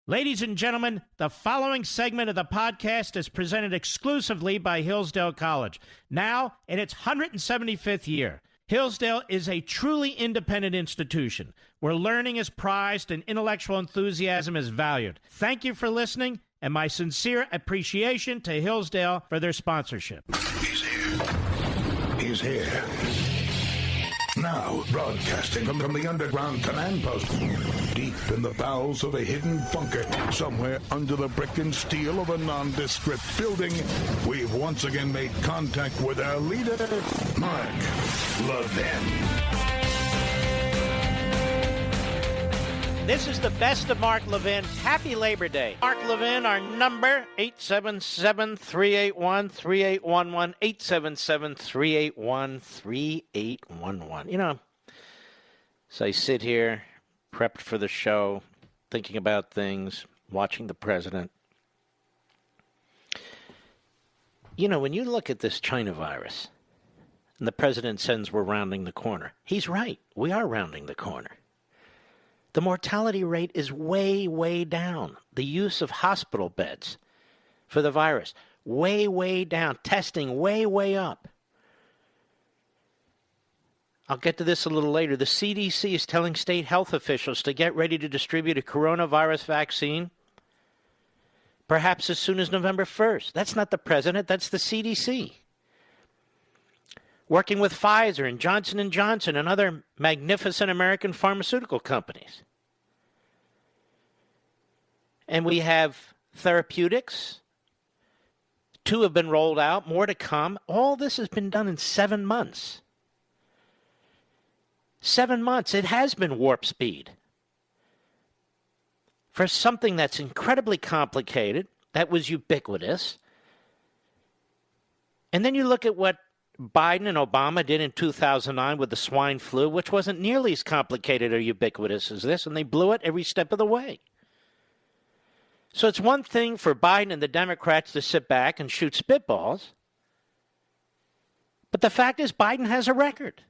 Ladies and gentlemen, the following segment of the podcast is presented exclusively by Hillsdale College. Now, in its 175th year, Hillsdale is a truly independent institution where learning is prized and intellectual enthusiasm is valued. Thank you for listening, and my sincere appreciation to Hillsdale for their sponsorship. He's here. He's here. Now, broadcasting from the underground command post, deep in the bowels of a hidden bunker, somewhere under the brick and steel of a nondescript building, we've once again made contact with our leader, Mark Levin. This is the best of Mark Levin. Happy Labor Day. Mark Levin, our number, 877-381-3811, 877-381-3811. You know, so I sit here, prepped for the show, thinking about things, watching the president. You know, when you look at this China virus, and the president says we're rounding the corner, he's right. We are rounding the corner. The mortality rate is way, way down. The use of hospital beds for the virus, way, way down. Testing, way, way up. I'll get to this a little later. The CDC is telling state health officials to get ready to distribute a coronavirus vaccine perhaps as soon as November 1st. That's not the president, that's the CDC. Working with Pfizer and Johnson & Johnson and other magnificent American pharmaceutical companies. And we have therapeutics. 2 have been rolled out, more to come. All this has been done in 7 months. 7 months. It has been warp speed. For something that's incredibly complicated, that was ubiquitous. And then you look at what Biden and Obama did in 2009 with the swine flu, which wasn't nearly as complicated or ubiquitous as this, and they blew it every step of the way. So it's one thing for Biden and the Democrats to sit back and shoot spitballs, but the fact is Biden has a record.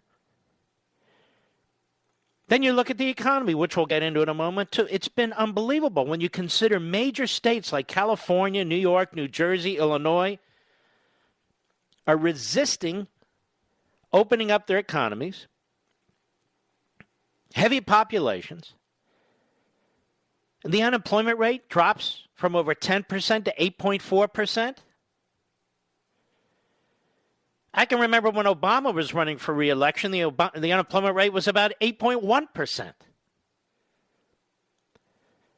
Then you look at the economy, which we'll get into in a moment, too. It's been unbelievable when you consider major states like California, New York, New Jersey, Illinois, are resisting opening up their economies, heavy populations, and the unemployment rate drops from over 10% to 8.4%. I can remember when Obama was running for re-election, the unemployment rate was about 8.1%.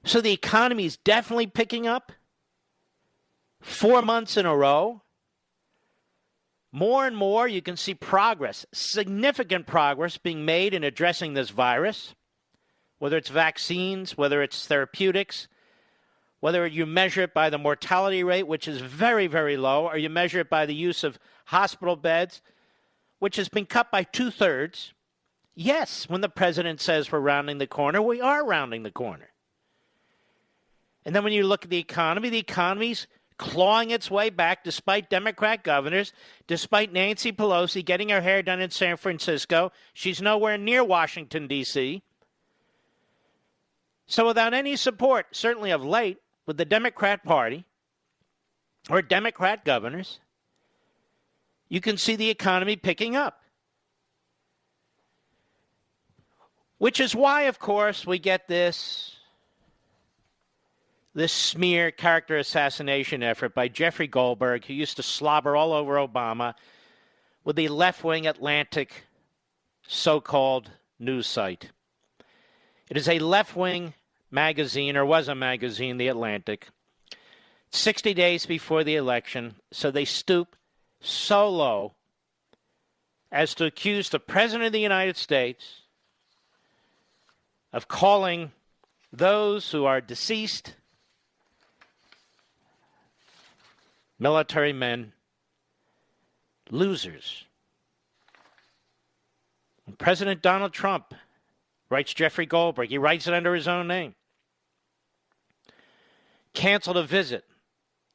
So the economy is definitely picking up 4 months in a row. More and more, you can see progress, significant progress being made in addressing this virus, whether it's vaccines, whether it's therapeutics, whether you measure it by the mortality rate, which is very, very low, or you measure it by the use of hospital beds, which has been cut by 2/3. Yes, when the president says we're rounding the corner, we are rounding the corner. And then when you look at the economy's clawing its way back despite Democrat governors, despite Nancy Pelosi getting her hair done in San Francisco. She's nowhere near Washington, D.C. So without any support, certainly of late, with the Democrat Party or Democrat governors, you can see the economy picking up. Which is why, of course, we get this smear character assassination effort by Jeffrey Goldberg, who used to slobber all over Obama with the left-wing Atlantic so-called news site. It is a left-wing magazine, or was a magazine, The Atlantic, 60 days before the election, so they stoop so low as to accuse the President of the United States of calling those who are deceased military men losers. And President Donald Trump, writes Jeffrey Goldberg, he writes it under his own name, canceled a visit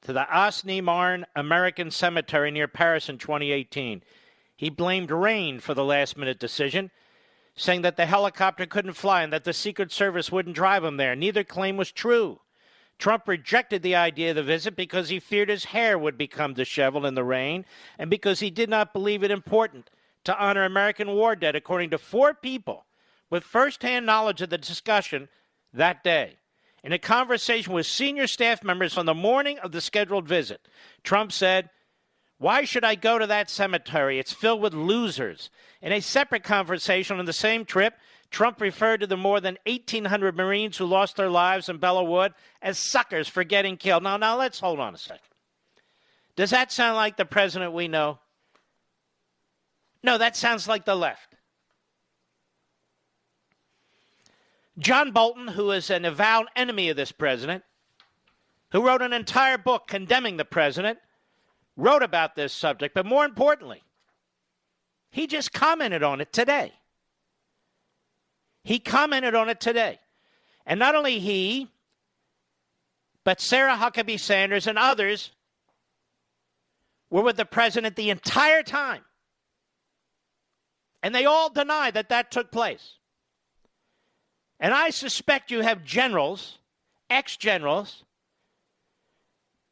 to the Osni Marne American Cemetery near Paris in 2018. He blamed rain for the last-minute decision, saying that the helicopter couldn't fly and that the Secret Service wouldn't drive him there. Neither claim was true. Trump rejected the idea of the visit because he feared his hair would become disheveled in the rain and because he did not believe it important to honor American war dead, according to 4 people with firsthand knowledge of the discussion that day. In a conversation with senior staff members on the morning of the scheduled visit, Trump said, "Why should I go to that cemetery? It's filled with losers." In a separate conversation on the same trip, Trump referred to the more than 1,800 Marines who lost their lives in Belleau Wood as suckers for getting killed. Now, let's hold on a second. Does that sound like the president we know? No, that sounds like the left. John Bolton, who is an avowed enemy of this president, who wrote an entire book condemning the president, wrote about this subject, but more importantly, he just commented on it today. He commented on it today. And not only he, but Sarah Huckabee Sanders and others were with the president the entire time. And they all deny that that took place. And I suspect you have generals, ex-generals,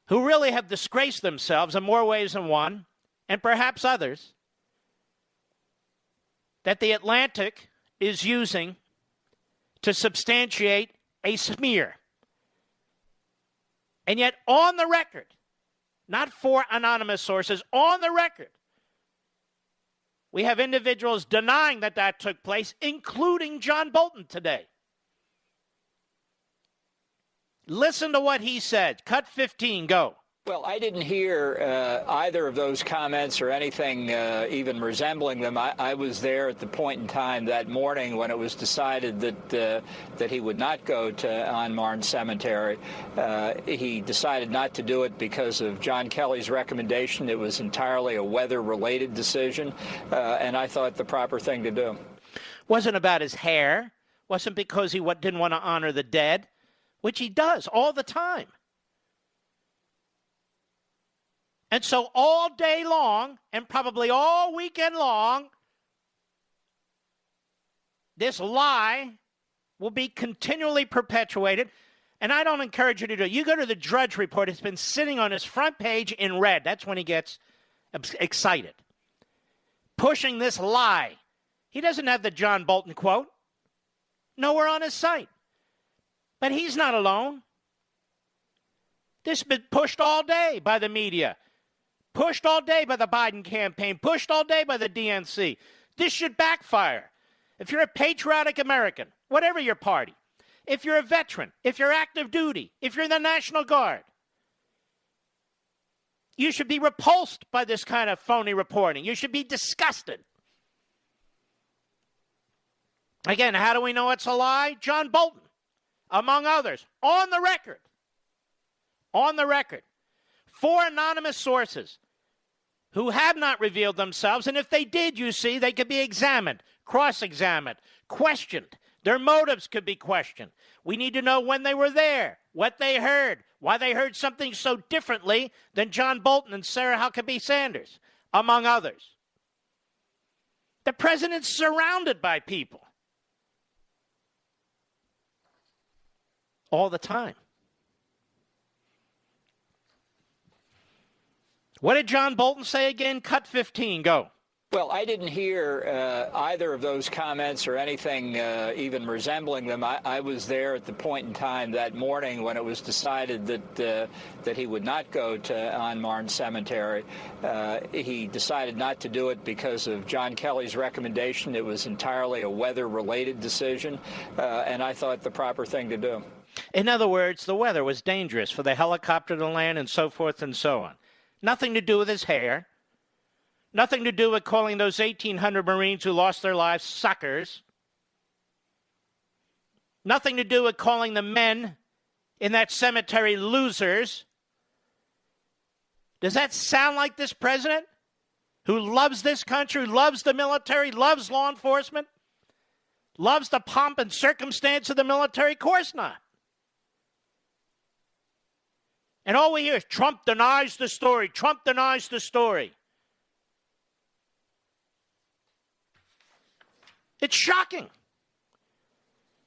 who really have disgraced themselves in more ways than one, and perhaps others, that the Atlantic is using to substantiate a smear. And yet, on the record, not 4 anonymous sources, on the record, we have individuals denying that that took place, including John Bolton today. Listen to what he said. Cut 15, go. Well, I didn't hear either of those comments or anything even resembling them. I was there at the point in time that morning when it was decided that he would not go to An Marne Cemetery. He decided not to do it because of John Kelly's recommendation. It was entirely a weather-related decision, and I thought the proper thing to do. Wasn't about his hair. Wasn't because he didn't want to honor the dead, which he does all the time. And so all day long, and probably all weekend long, this lie will be continually perpetuated. And I don't encourage you to do it. You go to the Drudge Report. It's been sitting on his front page in red. That's when he gets excited. Pushing this lie. He doesn't have the John Bolton quote. Nowhere on his site. But he's not alone. This has been pushed all day by the media. Pushed all day by the Biden campaign, pushed all day by the DNC. This should backfire. If you're a patriotic American, whatever your party, if you're a veteran, if you're active duty, if you're in the National Guard, you should be repulsed by this kind of phony reporting. You should be disgusted. Again, how do we know it's a lie? John Bolton, among others, on the record. On the record. 4 anonymous sources who have not revealed themselves, and if they did, you see, they could be examined, cross-examined, questioned. Their motives could be questioned. We need to know when they were there, what they heard, why they heard something so differently than John Bolton and Sarah Huckabee Sanders, among others. The president's surrounded by people all the time. What did John Bolton say again? Cut 15, go. Well, I didn't hear either of those comments or anything even resembling them. I was there at the point in time that morning when it was decided that he would not go to An Marne Cemetery. He decided not to do it because of John Kelly's recommendation. It was entirely a weather-related decision, and I thought the proper thing to do. In other words, the weather was dangerous for the helicopter to land and so forth and so on. Nothing to do with his hair. Nothing to do with calling those 1,800 Marines who lost their lives suckers. Nothing to do with calling the men in that cemetery losers. Does that sound like this president who loves this country, loves the military, loves law enforcement, loves the pomp and circumstance of the military? Of course not. And all we hear is Trump denies the story. Trump denies the story. It's shocking.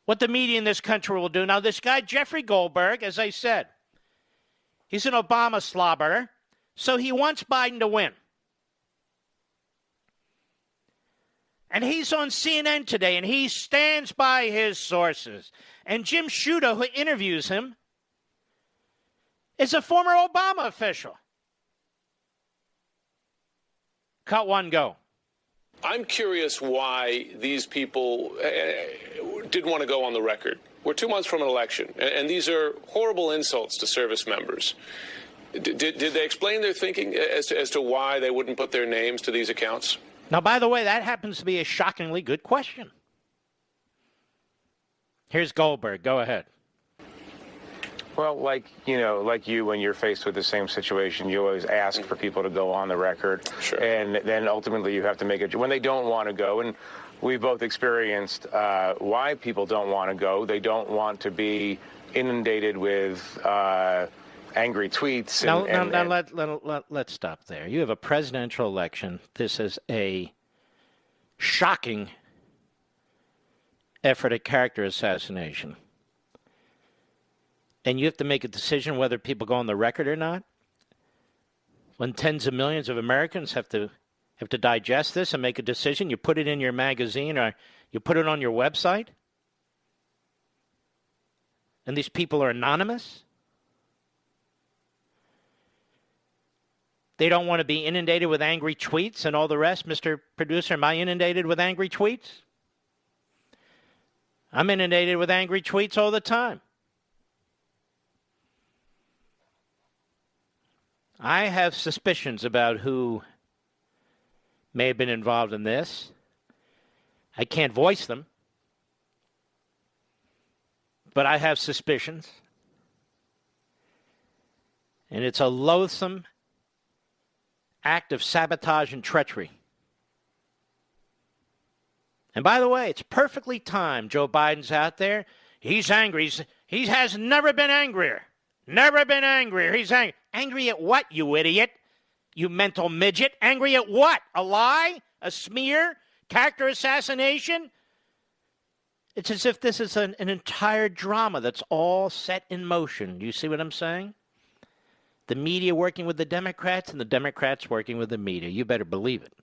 what the media in this country will do. Now, this guy, Jeffrey Goldberg, as I said, he's an Obama slobber, so he wants Biden to win. And he's on CNN today, and he stands by his sources. And Jim Sciutto, who interviews him, is a former Obama official. Cut one, go. I'm curious why these people didn't want to go on the record. We're 2 months from an election, and these are horrible insults to service members. Did they explain their thinking as to why they wouldn't put their names to these accounts? Now, by the way, that happens to be a shockingly good question. Here's Goldberg. Go ahead. Well, like you, when you're faced with the same situation, you always ask for people to go on the record. Sure. And then ultimately you have to make it when they don't want to go. And we've both experienced why people don't want to go. They don't want to be inundated with angry tweets. Let's stop there. You have a presidential election. This is a shocking effort at character assassination. And you have to make a decision whether people go on the record or not. When tens of millions of Americans have to digest this and make a decision, you put it in your magazine or you put it on your website. And these people are anonymous. They don't want to be inundated with angry tweets and all the rest. Mr. Producer, am I inundated with angry tweets? I'm inundated with angry tweets all the time. I have suspicions about who may have been involved in this. I can't voice them, but I have suspicions. And it's a loathsome act of sabotage and treachery. And by the way, it's perfectly timed. Joe Biden's out there. He's angry. He has never been angrier. Never been angrier. He's angry. Angry at what, you idiot? You mental midget. Angry at what? A lie? A smear? Character assassination? It's as if this is an entire drama that's all set in motion. Do you see what I'm saying? The media working with the Democrats and the Democrats working with the media. You better believe it.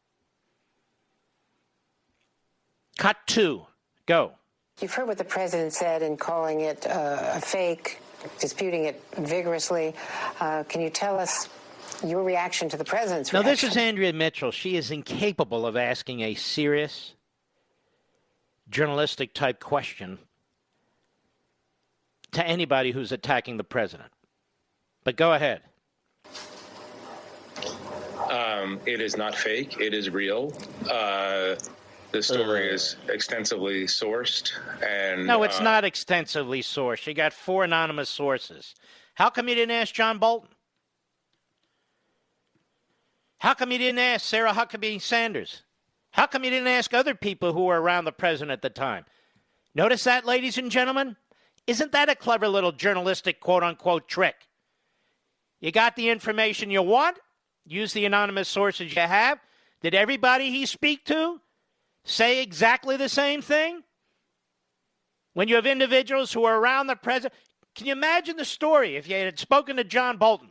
Cut 2. Go. You've heard what the president said in calling it a fake, disputing it vigorously. Can you tell us your reaction to the president's reaction? Now, this is Andrea Mitchell. She is incapable of asking a serious, journalistic-type question to anybody who's attacking the president. But go ahead. It is not fake. It is real. The story is extensively sourced. And no, it's not extensively sourced. You got 4 anonymous sources. How come you didn't ask John Bolton? How come you didn't ask Sarah Huckabee Sanders? How come you didn't ask other people who were around the president at the time? Notice that, ladies and gentlemen? Isn't that a clever little journalistic quote-unquote trick? You got the information you want. Use the anonymous sources you have. Did everybody he speak to say exactly the same thing? When you have individuals who are around the president, can you imagine the story if you had spoken to John Bolton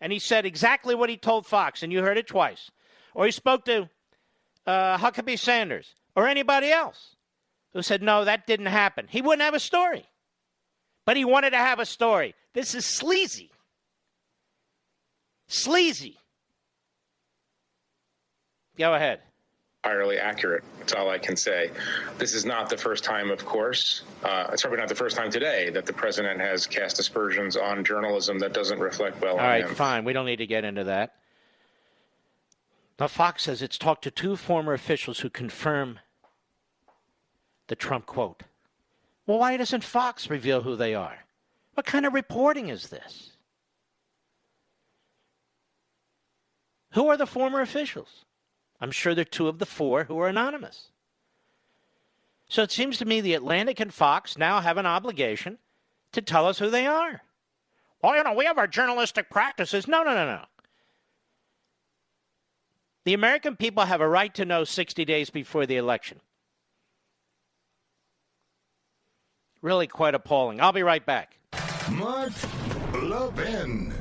and he said exactly what he told Fox and you heard it twice? Or he spoke to Huckabee Sanders or anybody else who said, no, that didn't happen. He wouldn't have a story. But he wanted to have a story. This is sleazy. Sleazy. Go ahead. Entirely accurate. That's all I can say. This is not the first time, of course. It's probably not the first time today that the president has cast aspersions on journalism that doesn't reflect well on him. All right, fine. We don't need to get into that. Now, Fox says it's talked to 2 former officials who confirm the Trump quote. Well, why doesn't Fox reveal who they are? What kind of reporting is this? Who are the former officials? I'm sure they're 2 of the 4 who are anonymous. So it seems to me the Atlantic and Fox now have an obligation to tell us who they are. Well, we have our journalistic practices. No. The American people have a right to know 60 days before the election Really quite appalling. I'll be right back. Mark Levin.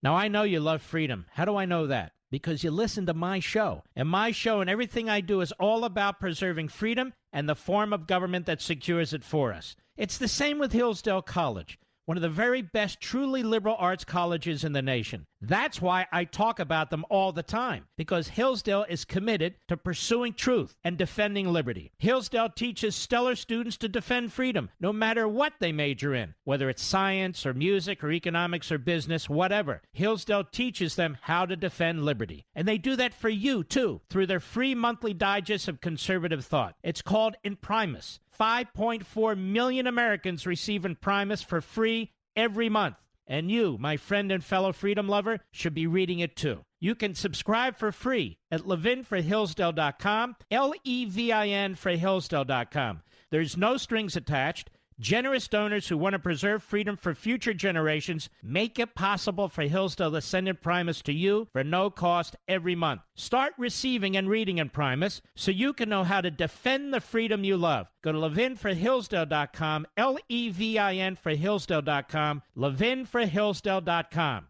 Now, I know you love freedom. How do I know that? Because you listen to my show. And my show and everything I do is all about preserving freedom and the form of government that secures it for us. It's the same with Hillsdale College, one of the very best truly liberal arts colleges in the nation. That's why I talk about them all the time, because Hillsdale is committed to pursuing truth and defending liberty. Hillsdale teaches stellar students to defend freedom, no matter what they major in, whether it's science or music or economics or business, whatever. Hillsdale teaches them how to defend liberty. And they do that for you, too, through their free monthly digest of conservative thought. It's called Imprimis. 5.4 million Americans receive Imprimis for free every month. And you, my friend and fellow freedom lover, should be reading it too. You can subscribe for free at levinforhillsdale.com, Levin for Hillsdale.com. There's no strings attached. Generous donors who want to preserve freedom for future generations make it possible for Hillsdale to send Imprimis to you for no cost every month. Start receiving and reading Imprimis so you can know how to defend the freedom you love. Go to levinforhillsdale.com, Levin for Hillsdale.com, levinforhillsdale.com.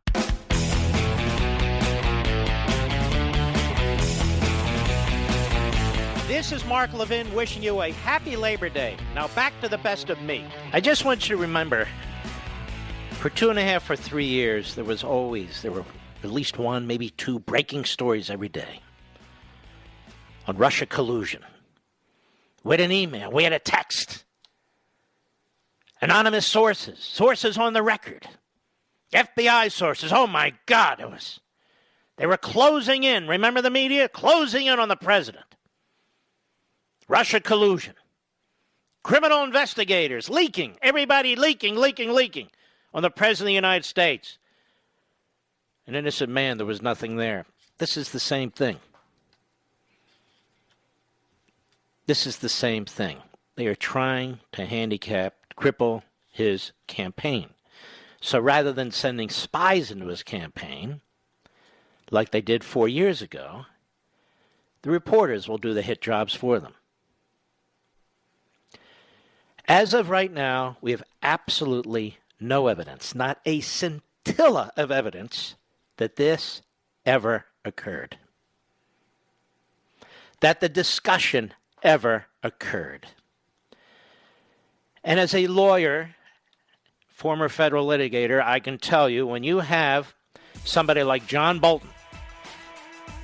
This is Mark Levin wishing you a happy Labor Day. Now back to the best of me. I just want you to remember, for 2.5 or 3 years, there were at least one, maybe two breaking stories every day on Russia collusion. We had an email, we had a text, anonymous sources on the record, FBI sources. Oh my God, they were closing in. Remember the media? Closing in on the president. Russia collusion. Criminal investigators leaking. Everybody leaking on the President of the United States. An innocent man, there was nothing there. This is the same thing. This is the same thing. They are trying to handicap, cripple his campaign. So rather than sending spies into his campaign, like they did 4 years ago, the reporters will do the hit jobs for them. As of right now, we have absolutely no evidence, not a scintilla of evidence, that this ever occurred. That the discussion ever occurred. And as a lawyer, former federal litigator, I can tell you, when you have somebody like John Bolton,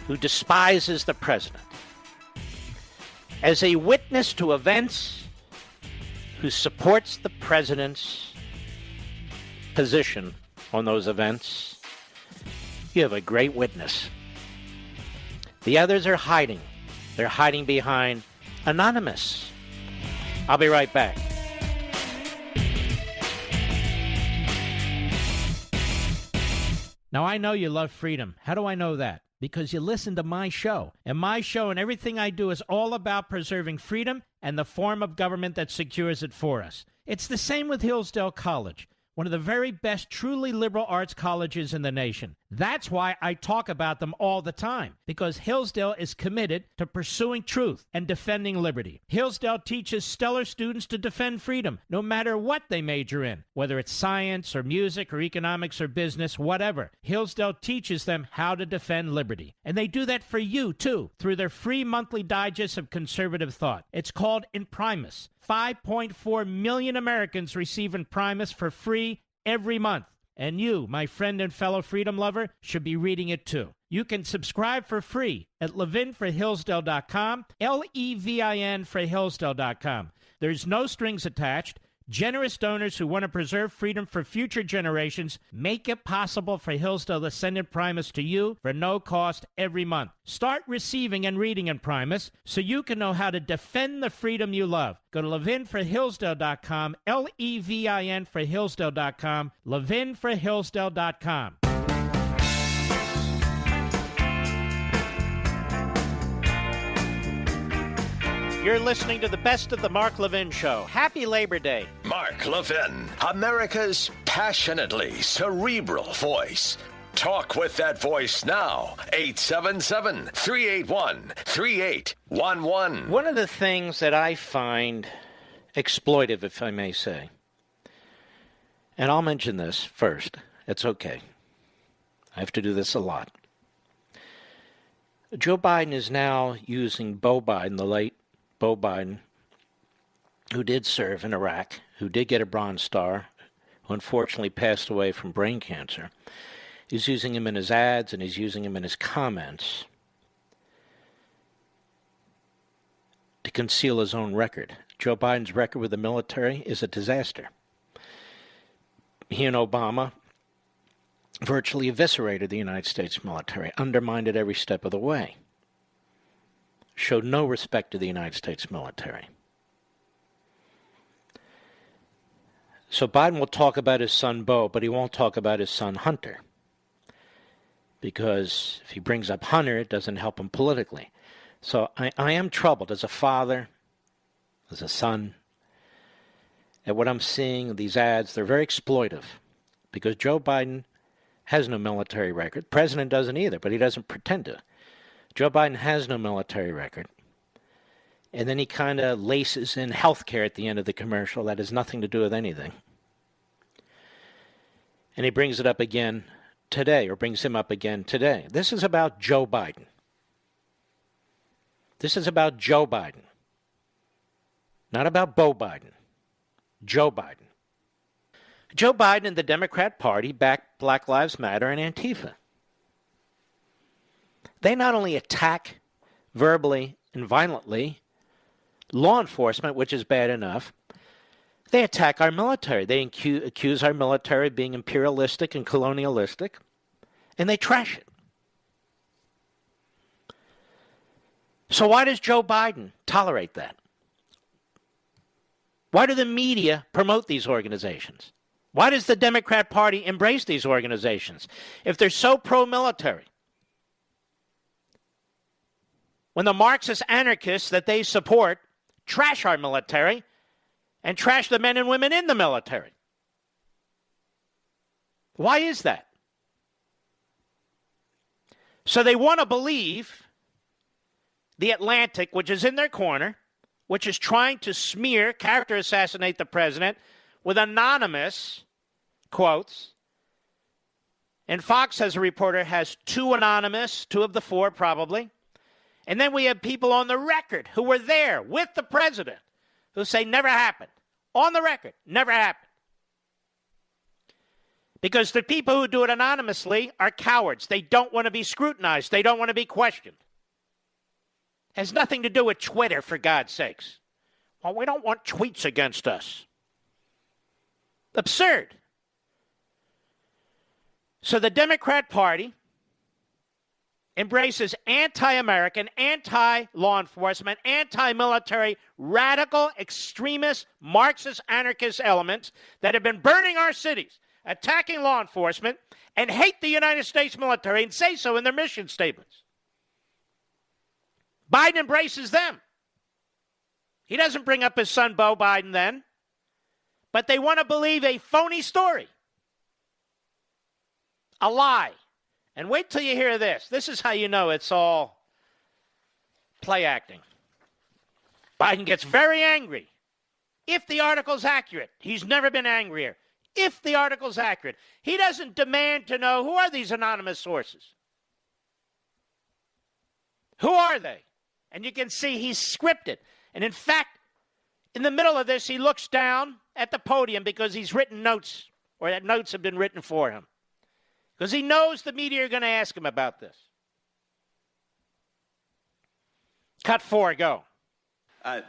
who despises the president, as a witness to events, who supports the president's position on those events, you have a great witness. The others are hiding. They're hiding behind anonymous. I'll be right back. Now, I know you love freedom. How do I know that? Because you listen to my show. And my show and everything I do is all about preserving freedom and the form of government that secures it for us. It's the same with Hillsdale College, one of the very best truly liberal arts colleges in the nation. That's why I talk about them all the time, because Hillsdale is committed to pursuing truth and defending liberty. Hillsdale teaches stellar students to defend freedom, no matter what they major in, whether it's science or music or economics or business, whatever. Hillsdale teaches them how to defend liberty. And they do that for you, too, through their free monthly digest of conservative thought. It's called Imprimis. 5.4 million Americans receive Imprimis for free every month. And you, my friend and fellow freedom lover, should be reading it too. You can subscribe for free at levinforhillsdale.com, Levin for Hillsdale.com. There's no strings attached. Generous donors who want to preserve freedom for future generations make it possible for Hillsdale to send Imprimis to you for no cost every month. Start receiving and reading Imprimis so you can know how to defend the freedom you love. Go to levinforhillsdale.com, Levin for Hillsdale.com, levinforhillsdale.com. You're listening to the best of the Mark Levin Show. Happy Labor Day. Mark Levin, America's passionately cerebral voice. Talk with that voice now. 877-381-3811. One of the things that I find exploitive, if I may say, and I'll mention this first. It's okay. I have to do this a lot. Joe Biden is now using Beau Biden, the late Beau Biden, who did serve in Iraq, who did get a Bronze Star, who unfortunately passed away from brain cancer. He's using him in his ads and he's using him in his comments to conceal his own record. Joe Biden's record with the military is a disaster. He and Obama virtually eviscerated the United States military, undermined it every step of the way, showed no respect to the United States military. So Biden will talk about his son Beau, but he won't talk about his son Hunter. Because if he brings up Hunter, it doesn't help him politically. So I am troubled as a father, as a son, at what I'm seeing, these ads. They're very exploitive because Joe Biden has no military record. The president doesn't either, but he doesn't pretend to. Joe Biden has no military record. And then he kind of laces in health care at the end of the commercial. That has nothing to do with anything. And he brings it up again today, or brings him up again today. This is about Joe Biden. This is about Joe Biden. Not about Beau Biden. Joe Biden. Joe Biden and the Democrat Party back Black Lives Matter and Antifa. They not only attack verbally and violently law enforcement, which is bad enough, they attack our military. They accuse our military of being imperialistic and colonialistic, and they trash it. So why does Joe Biden tolerate that? Why do the media promote these organizations? Why does the Democrat Party embrace these organizations if they're so pro-military? When the Marxist anarchists that they support trash our military and trash the men and women in the military. Why is that? So they want to believe the Atlantic, which is in their corner, which is trying to smear, character assassinate the president with anonymous quotes. And Fox, as a reporter, has two anonymous, two of the four probably. And then we have people on the record who were there with the president who say never happened. On the record, never happened. Because the people who do it anonymously are cowards. They don't want to be scrutinized. They don't want to be questioned. It has nothing to do with Twitter, for God's sakes. Well, we don't want tweets against us. Absurd. So the Democrat Party embraces anti-American, anti-law enforcement, anti-military, radical, extremist, Marxist, anarchist elements that have been burning our cities, attacking law enforcement, and hate the United States military and say so in their mission statements. Biden embraces them. He doesn't bring up his son Beau Biden then, but they want to believe a phony story, a lie. And wait till you hear this. This is how you know it's all play acting. Biden gets very angry. If the article's accurate, he's never been angrier. If the article's accurate, he doesn't demand to know who are these anonymous sources. Who are they? And you can see he's scripted. And in fact, in the middle of this, he looks down at the podium because he's written notes, or that notes have been written for him. Because he knows the media are going to ask him about this. Cut 4, go.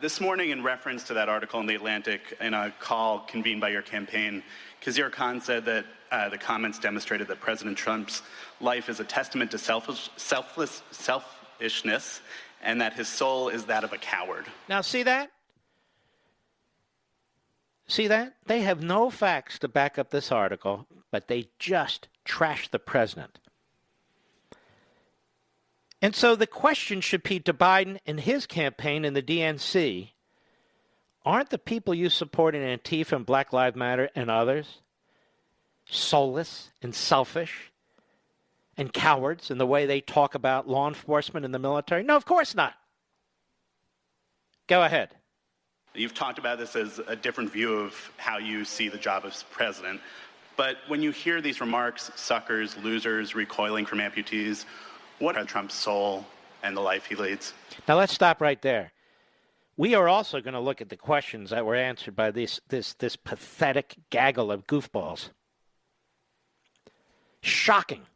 This morning, in reference to that article in The Atlantic, in a call convened by your campaign, Khizr Khan said that the comments demonstrated that President Trump's life is a testament to selfishness, and that his soul is that of a coward. Now, see that? See that? They have no facts to back up this article, but they just trash the president. And so the question should be to Biden and his campaign in the DNC, aren't the people you support in Antifa and Black Lives Matter and others soulless and selfish and cowards in the way they talk about law enforcement and the military? No, of course not. Go ahead. You've talked about this as a different view of how you see the job as president. But when you hear these remarks, suckers, losers, recoiling from amputees, what are Trump's soul and the life he leads? Now let's stop right there. We are also going to look at the questions that were answered by this pathetic gaggle of goofballs. Shocking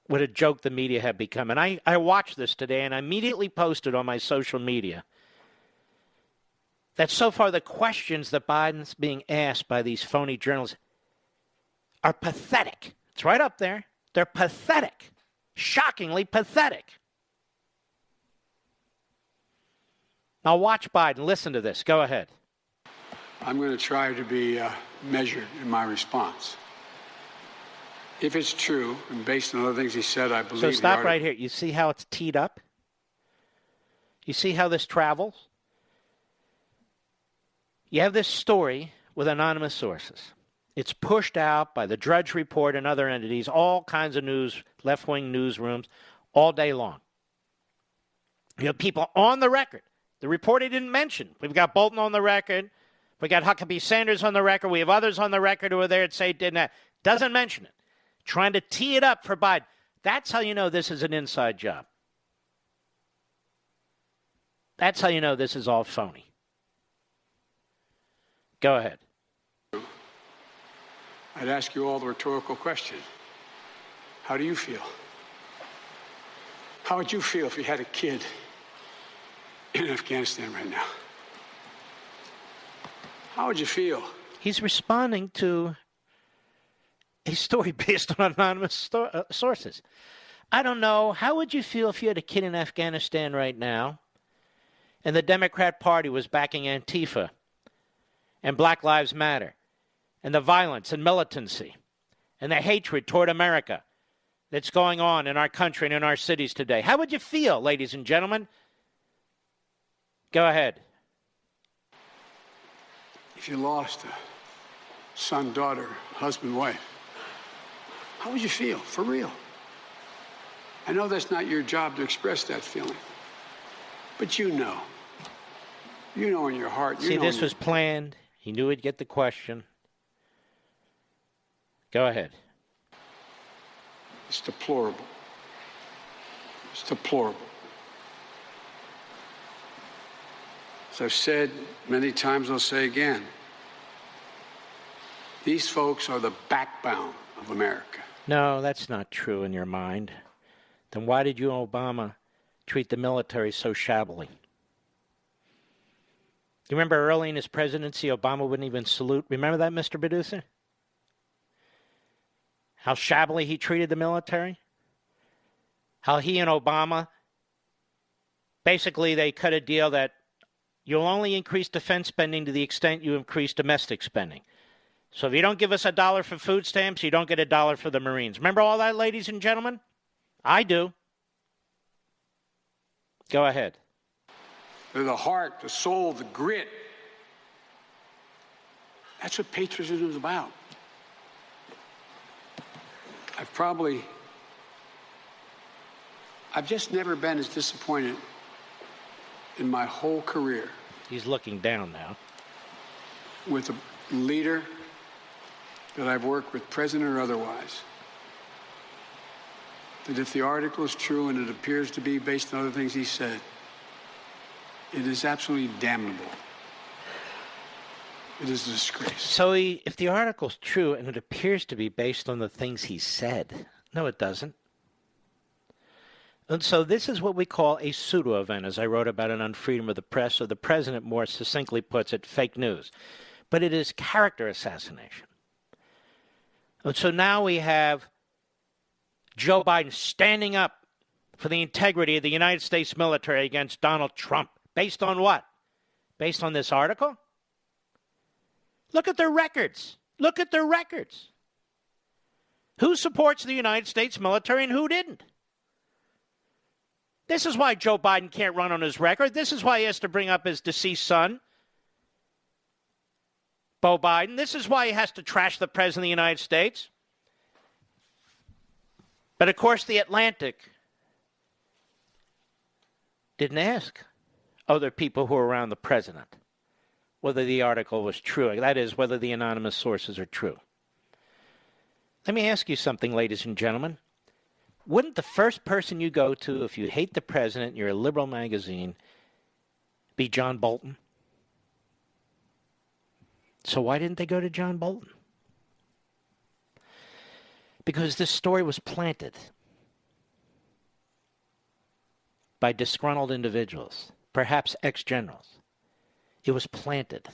what a joke the media have become. And I watched this today and I immediately posted on my social media that so far the questions that Biden's being asked by these phony journalists are pathetic. It's right up there. They're pathetic. Shockingly pathetic. Now watch Biden. Listen to this. Go ahead. I'm going to try to be measured in my response. If it's true, and based on other things he said, I believe... So stop right here. You see how it's teed up? You see how this travels? You have this story with anonymous sources. It's pushed out by the Drudge Report and other entities, all kinds of news, left-wing newsrooms, all day long. You have people on the record. The report he didn't mention. We've got Bolton on the record. We got Huckabee Sanders on the record. We have others on the record who are there to say it didn't happen. Doesn't mention it. Trying to tee it up for Biden. That's how you know this is an inside job. That's how you know this is all phony. Go ahead. I'd ask you all the rhetorical question. How do you feel? How would you feel if you had a kid in Afghanistan right now? How would you feel? He's responding to a story based on anonymous sources. I don't know. How would you feel if you had a kid in Afghanistan right now and the Democrat Party was backing Antifa and Black Lives Matter and the violence and militancy and the hatred toward America that's going on in our country and in our cities today? How would you feel, ladies and gentlemen? Go ahead. If you lost a son, daughter, husband, wife, how would you feel, for real? I know that's not your job to express that feeling, but you know. You know in your heart. See, this was planned. He knew he'd get the question. Go ahead. It's deplorable. It's deplorable. As I've said many times, I'll say again, these folks are the backbone of America. No, that's not true in your mind. Then why did you, Obama, treat the military so shabbily? You remember early in his presidency, Obama wouldn't even salute. Remember that, Mr. Producer? How shabbily he treated the military? How he and Obama, basically they cut a deal that you'll only increase defense spending to the extent you increase domestic spending. So if you don't give us $1 for food stamps, you don't get $1 for the Marines. Remember all that, ladies and gentlemen? I do. Go ahead. They're the heart, the soul, the grit. That's what patriotism is about. I've just never been as disappointed in my whole career. He's looking down now. With a leader that I've worked with, president or otherwise, that if the article is true, and it appears to be based on other things he said, it is absolutely damnable. It is a disgrace. So if the article's true, and it appears to be based on the things he said, no, it doesn't. And so this is what we call a pseudo-event, as I wrote about it on Freedom of the Press, or the president more succinctly puts it, fake news. But it is character assassination. And so now we have Joe Biden standing up for the integrity of the United States military against Donald Trump. Based on what? Based on this article? Look at their records. Look at their records. Who supports the United States military and who didn't? This is why Joe Biden can't run on his record. This is why he has to bring up his deceased son, Beau Biden. This is why he has to trash the President of the United States. But of course, The Atlantic didn't ask other people who were around the president whether the article was true. That is, whether the anonymous sources are true. Let me ask you something, ladies and gentlemen. Wouldn't the first person you go to if you hate the president and you're a liberal magazine be John Bolton? So why didn't they go to John Bolton? Because this story was planted by disgruntled individuals, perhaps ex-generals. It was planted.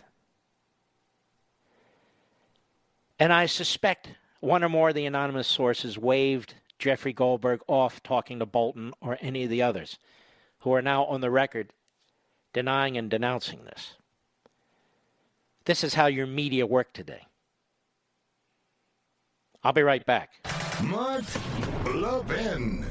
And I suspect one or more of the anonymous sources waved Jeffrey Goldberg off talking to Bolton or any of the others who are now on the record denying and denouncing this. This is how your media work today. I'll be right back. Mark Levin.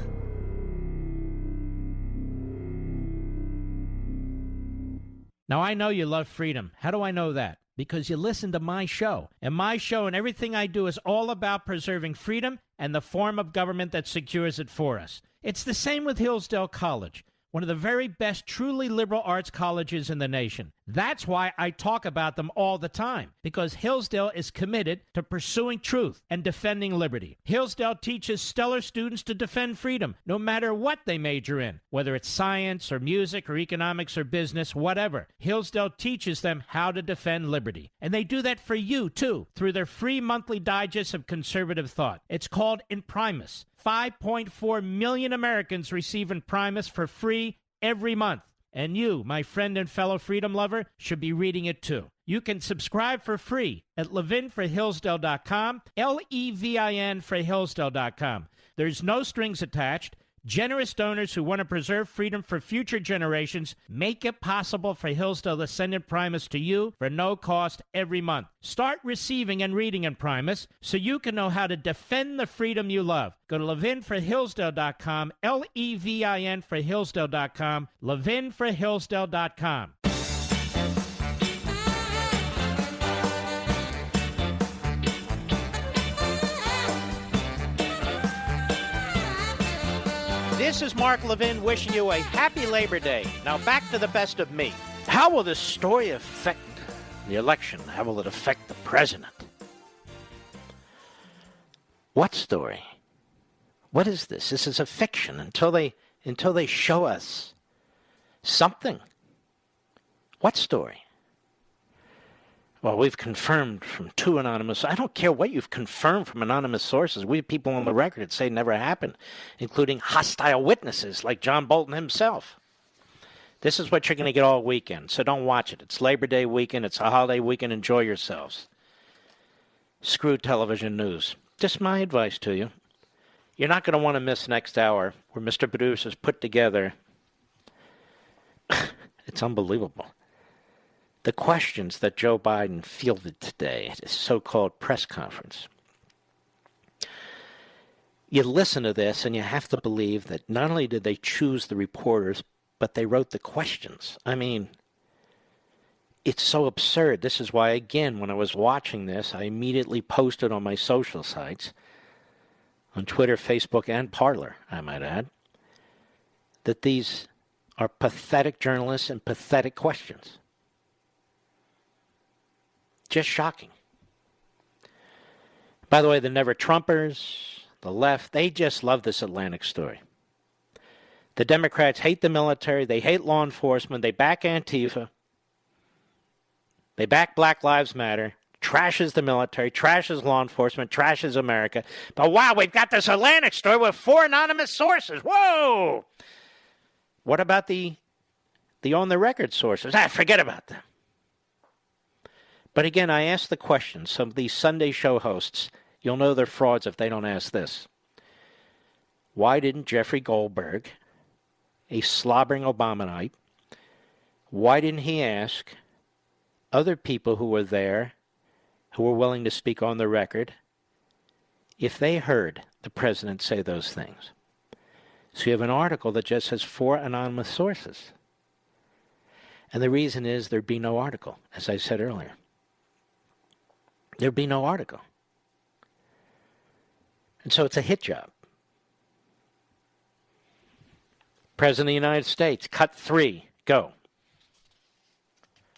Now, I know you love freedom. How do I know that? Because you listen to my show. And my show and everything I do is all about preserving freedom and the form of government that secures it for us. It's the same with Hillsdale College, one of the very best truly liberal arts colleges in the nation. That's why I talk about them all the time, because Hillsdale is committed to pursuing truth and defending liberty. Hillsdale teaches stellar students to defend freedom, no matter what they major in, whether it's science or music or economics or business, whatever. Hillsdale teaches them how to defend liberty. And they do that for you, too, through their free monthly digest of conservative thought. It's called Imprimis. 5.4 million Americans receive Imprimis for free every month. And you, my friend and fellow freedom lover, should be reading it too. You can subscribe for free at levinforhillsdale.com, Levin for Hillsdale.com. There's no strings attached. Generous donors who want to preserve freedom for future generations make it possible for Hillsdale to send Imprimis to you for no cost every month. Start receiving and reading Imprimis so you can know how to defend the freedom you love. Go to levinforhillsdale.com, Levin for Hillsdale.com, levinforhillsdale.com. This is Mark Levin wishing you a happy Labor Day. Now back to the best of me. How will this story affect the election? How will it affect the president? What story? What is this? This is a fiction until they show us something. What story? Well, we've confirmed from two anonymous. I don't care what you've confirmed from anonymous sources. We have people on the record that say it never happened, including hostile witnesses like John Bolton himself. This is what you're going to get all weekend, so don't watch it. It's Labor Day weekend. It's a holiday weekend. Enjoy yourselves. Screw television news. Just my advice to you. You're not going to want to miss next hour where Mr. Producer's put together. It's unbelievable. The questions that Joe Biden fielded today at his so-called press conference. You listen to this and you have to believe that not only did they choose the reporters, but they wrote the questions. I mean, it's so absurd. This is why, again, when I was watching this, I immediately posted on my social sites, on Twitter, Facebook, and Parler, I might add, that these are pathetic journalists and pathetic questions. Just shocking. By the way, the Never Trumpers, the left, they just love this Atlantic story. The Democrats hate the military. They hate law enforcement. They back Antifa. They back Black Lives Matter. Trashes the military. Trashes law enforcement. Trashes America. But wow, we've got this Atlantic story with 4 anonymous sources. Whoa! What about the on-the-record sources? Forget about them. But again, I ask the question. Some of these Sunday show hosts, you'll know they're frauds if they don't ask this. Why didn't Jeffrey Goldberg, a slobbering Obamanite, why didn't he ask other people who were there, who were willing to speak on the record, if they heard the president say those things? So you have an article that just has 4 anonymous sources. And the reason is there'd be no article, as I said earlier. There'd be no article. And so it's a hit job. President of the United States. Cut 3. Go.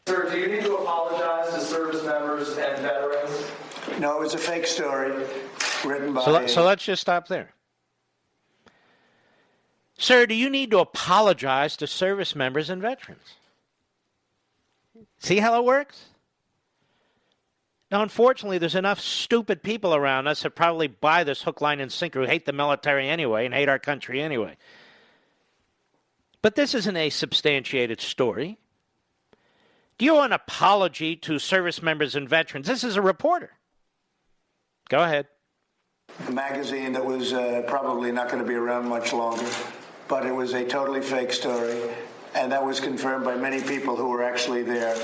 Sir, do you need to apologize to service members and veterans? No, it was a fake story written by... So let's just stop there. Sir, do you need to apologize to service members and veterans? See how it works? Now, unfortunately, there's enough stupid people around us that probably buy this hook, line, and sinker who hate the military anyway and hate our country anyway. But this isn't a substantiated story. Do you want an apology to service members and veterans? This is a reporter. Go ahead. A magazine that was probably not going to be around much longer, but it was a totally fake story, and that was confirmed by many people who were actually there.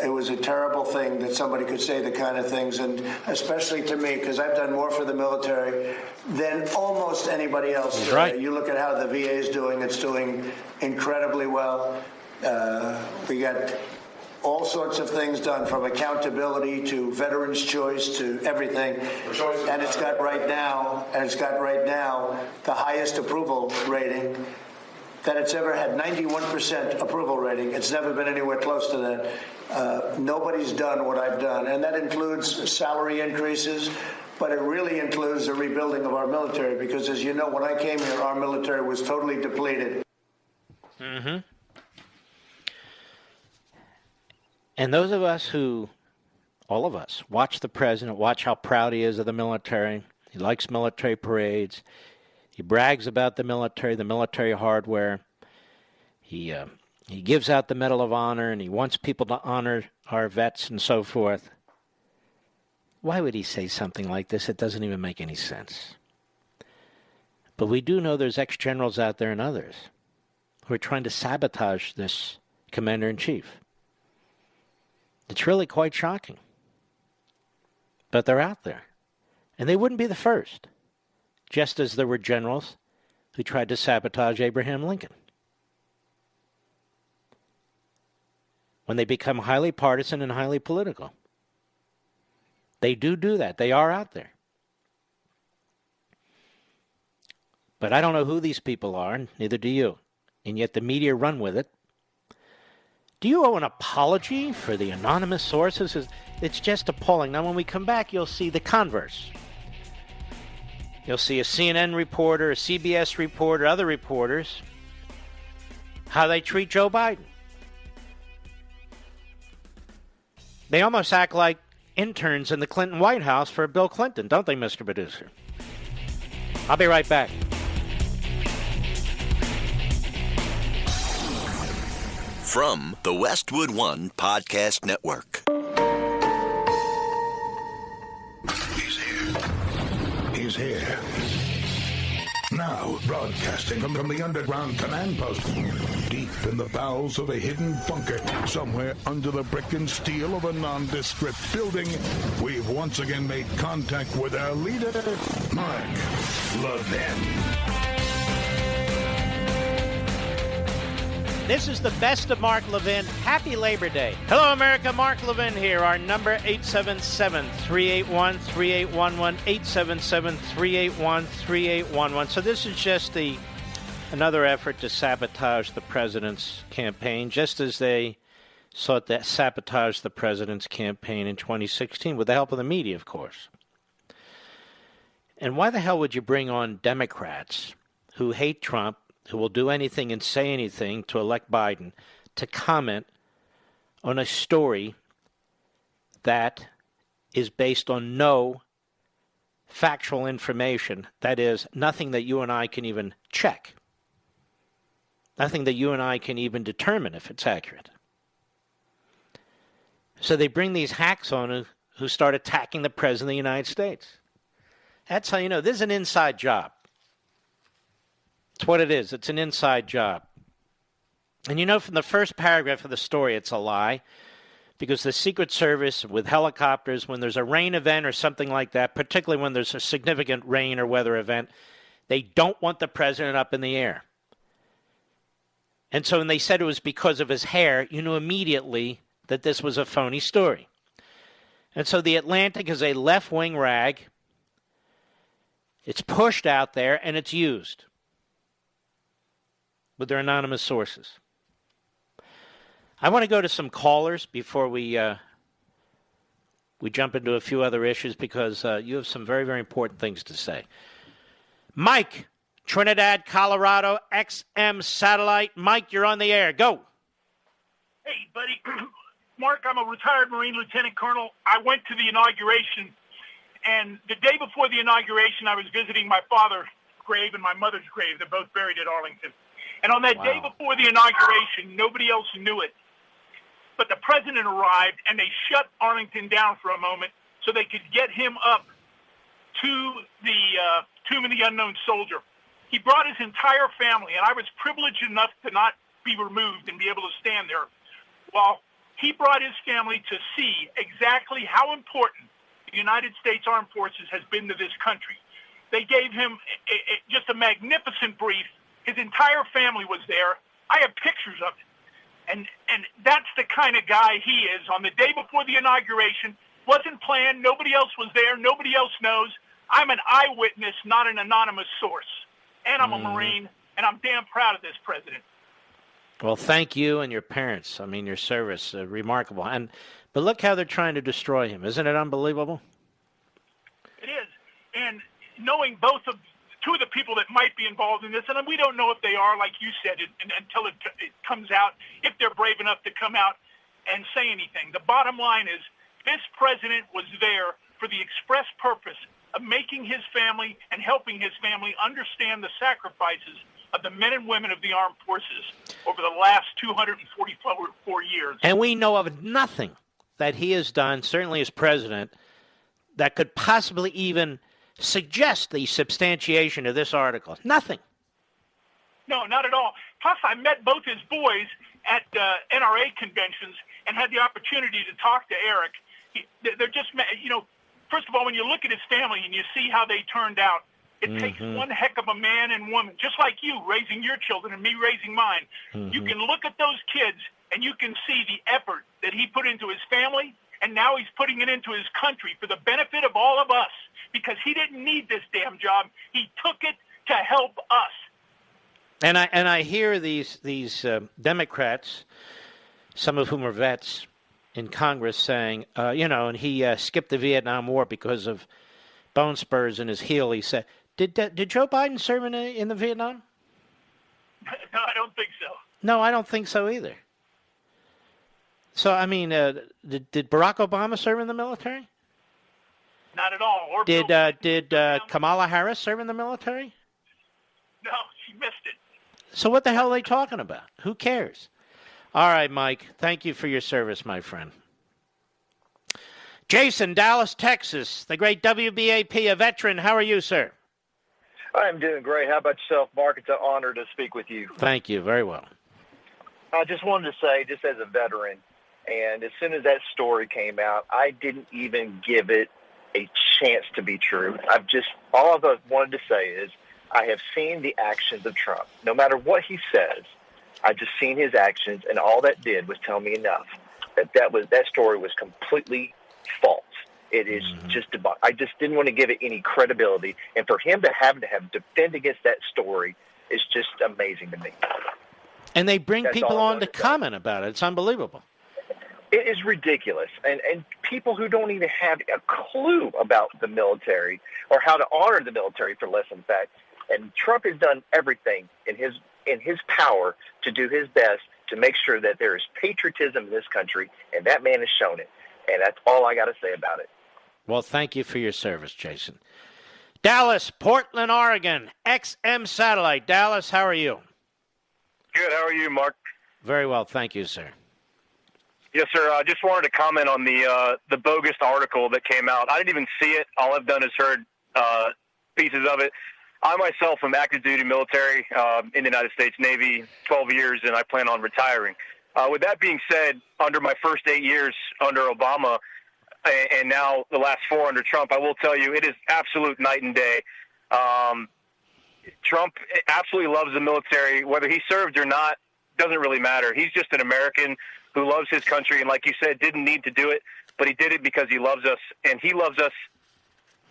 It was a terrible thing that somebody could say the kind of things, and especially to me, because I've done more for the military than almost anybody else. That's right. You look at how the VA is doing, it's doing incredibly well. We got all sorts of things done, from accountability to veterans' choice to everything. And it's got right now the highest approval rating that it's ever had, 91% approval rating. It's never been anywhere close to that. Nobody's done what I've done, and that includes salary increases, but it really includes the rebuilding of our military, because as you know, when I came here, our military was totally depleted. Mm-hmm. And those of us who, all of us, watch the president, watch how proud he is of the military. He likes military parades. He brags about the military hardware. He gives out the Medal of Honor, and he wants people to honor our vets and so forth. Why would he say something like this? It doesn't even make any sense. But we do know there's ex-generals out there and others who are trying to sabotage this commander-in-chief. It's really quite shocking. But they're out there. And they wouldn't be the first. Just as there were generals who tried to sabotage Abraham Lincoln. When they become highly partisan and highly political. They do that. They are out there. But I don't know who these people are, and neither do you. And yet the media run with it. Do you owe an apology for the anonymous sources? It's just appalling. Now, when we come back, you'll see the converse. You'll see a CNN reporter, a CBS reporter, other reporters, how they treat Joe Biden. They almost act like interns in the Clinton White House for Bill Clinton, don't they, Mr. Producer? I'll be right back. From the Westwood One Podcast Network. He's here. Now, broadcasting from the underground command post, deep in the bowels of a hidden bunker, somewhere under the brick and steel of a nondescript building, we've once again made contact with our leader, Mark Levin. This is the best of Mark Levin. Happy Labor Day. Hello, America. Mark Levin here. Our number, 877-381-3811, 877-381-3811. So this is just another effort to sabotage the president's campaign, just as they sought to sabotage the president's campaign in 2016 with the help of the media, of course. And why the hell would you bring on Democrats who hate Trump, who will do anything and say anything to elect Biden, to comment on a story that is based on no factual information, that is, nothing that you and I can even check, nothing that you and I can even determine if it's accurate. So they bring these hacks on who start attacking the President of the United States. That's how you know this is an inside job. It's what it is. It's an inside job. And you know from the first paragraph of the story it's a lie, because the Secret Service with helicopters, when there's a rain event or something like that, particularly when there's a significant rain or weather event, they don't want the president up in the air. And so when they said it was because of his hair, you knew immediately that this was a phony story. And so the Atlantic is a left-wing rag. It's pushed out there and it's used. with their anonymous sources. I want to go to some callers before we jump into a few other issues because you have some very, very important things to say. Mike, Trinidad, Colorado, XM Satellite. Mike, you're on the air. Go. Hey, buddy. Mark, I'm a retired Marine Lieutenant Colonel. I went to the inauguration, and the day before the inauguration, I was visiting my father's grave and my mother's grave. They're both buried at Arlington. And on that day before the inauguration, nobody else knew it, but the president arrived, and they shut Arlington down for a moment so they could get him up to the Tomb of the Unknown Soldier. He brought his entire family, and I was privileged enough to not be removed and be able to stand there while he brought his family to see exactly how important the United States Armed Forces has been to this country. They gave him just a magnificent brief. His entire family was there. I have pictures of it. And that's the kind of guy he is. On the day before the inauguration, wasn't planned. Nobody else was there. Nobody else knows. I'm an eyewitness, not an anonymous source. And I'm a Marine, and I'm damn proud of this president. Well, thank you and your parents. I mean, your service, remarkable. But look how they're trying to destroy him. Isn't it unbelievable? It is. And knowing two of the people that might be involved in this, and we don't know if they are, like you said, until it comes out, if they're brave enough to come out and say anything. The bottom line is this president was there for the express purpose of making his family and helping his family understand the sacrifices of the men and women of the armed forces over the last 244 years. And we know of nothing that he has done, certainly as president, that could possibly even suggest the substantiation of this article. Nothing. No, not at all. Plus, I met both his boys at NRA conventions and had the opportunity to talk to Eric. They're just, first of all, when you look at his family and you see how they turned out, it takes one heck of a man and woman, just like you raising your children and me raising mine. You can look at those kids and you can see the effort that he put into his family, and now he's putting it into his country for the benefit of all of us, because he didn't need this damn job. He took it to help us. And I hear these Democrats, some of whom are vets in Congress, saying, and he skipped the Vietnam War because of bone spurs in his heel. He said, did Joe Biden serve in the Vietnam? No, I don't think so. No, I don't think so either. So, I mean, did Barack Obama serve in the military? Not at all. Or Did Kamala Harris serve in the military? No, she missed it. So what the hell are they talking about? Who cares? All right, Mike. Thank you for your service, my friend. Jason, Dallas, Texas, the great WBAP, a veteran. How are you, sir? I'm doing great. How about yourself, Mark? It's an honor to speak with you. Thank you. Very well. I just wanted to say, just as a veteran, and as soon as that story came out, I didn't even give it a chance to be true. All I wanted to say is I have seen the actions of Trump. No matter what he says, I've just seen his actions, and all that did was tell me enough that story was completely false. It is just about. I just didn't want to give it any credibility, and for him to have defend against that story is just amazing to me. And they bring people on to comment about it. It's unbelievable. It is ridiculous, and people who don't even have a clue about the military or how to honor the military, for less than fact. And Trump has done everything in his power to do his best to make sure that there is patriotism in this country, and that man has shown it. And that's all I got to say about it. Well, thank you for your service, Jason. Dallas, Portland, Oregon, XM Satellite. Dallas, how are you? Good. How are you, Mark? Very well, thank you, sir. Yes, sir. I just wanted to comment on the bogus article that came out. I didn't even see it. All I've done is heard pieces of it. I myself am active duty military in the United States Navy, 12 years, and I plan on retiring. With that being said, under my first 8 years under Obama and now the last 4 under Trump, I will tell you it is absolute night and day. Trump absolutely loves the military. Whether he served or not doesn't really matter. He's just an American who loves his country, and like you said, didn't need to do it, but he did it because he loves us, and he loves us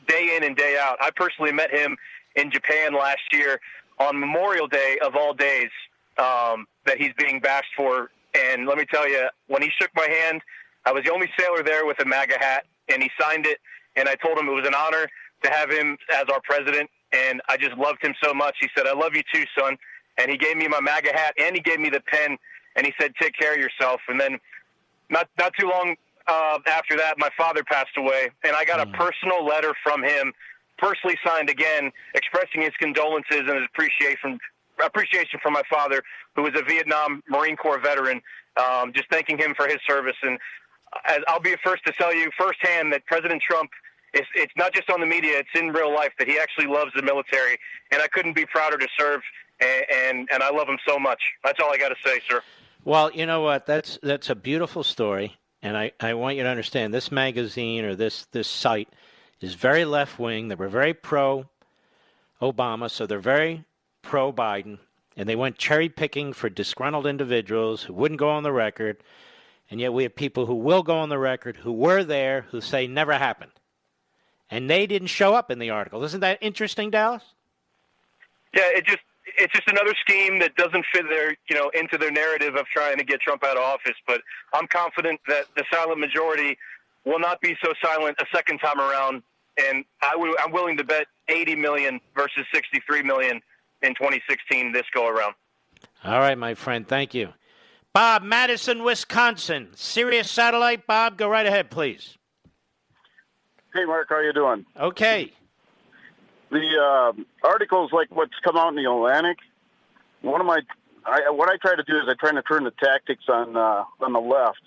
day in and day out. I personally met him in Japan last year on Memorial Day of all days, that he's being bashed for. And let me tell you, when he shook my hand, I was the only sailor there with a MAGA hat, and he signed it. And I told him it was an honor to have him as our president, and I just loved him so much. He said, "I love you too, son." And he gave me my MAGA hat, and he gave me the pen, and he said, "Take care of yourself." And then not too long after that, my father passed away, and I got a personal letter from him, personally signed again, expressing his condolences and his appreciation for my father, who was a Vietnam Marine Corps veteran, just thanking him for his service. And I'll be the first to tell you firsthand that President Trump, it's not just on the media, it's in real life, that he actually loves the military, and I couldn't be prouder to serve, and I love him so much. That's all I got to say, sir. Well, you know what? That's a beautiful story, and I want you to understand this magazine or this site is very left-wing. They were very pro-Obama, so they're very pro-Biden, and they went cherry-picking for disgruntled individuals who wouldn't go on the record, and yet we have people who will go on the record, who were there, who say never happened. And they didn't show up in the article. Isn't that interesting, Dallas? Yeah, it's just another scheme that doesn't fit into their narrative of trying to get Trump out of office. But I'm confident that the silent majority will not be so silent a second time around. And I'm willing to bet 80 million versus 63 million in 2016 this go around. All right, my friend. Thank you. Bob, Madison, Wisconsin. Sirius Satellite. Bob, go right ahead, please. Hey, Mark, how you doing? Okay. The articles like what's come out in the Atlantic, what I try to do is I try to turn the tactics on the left.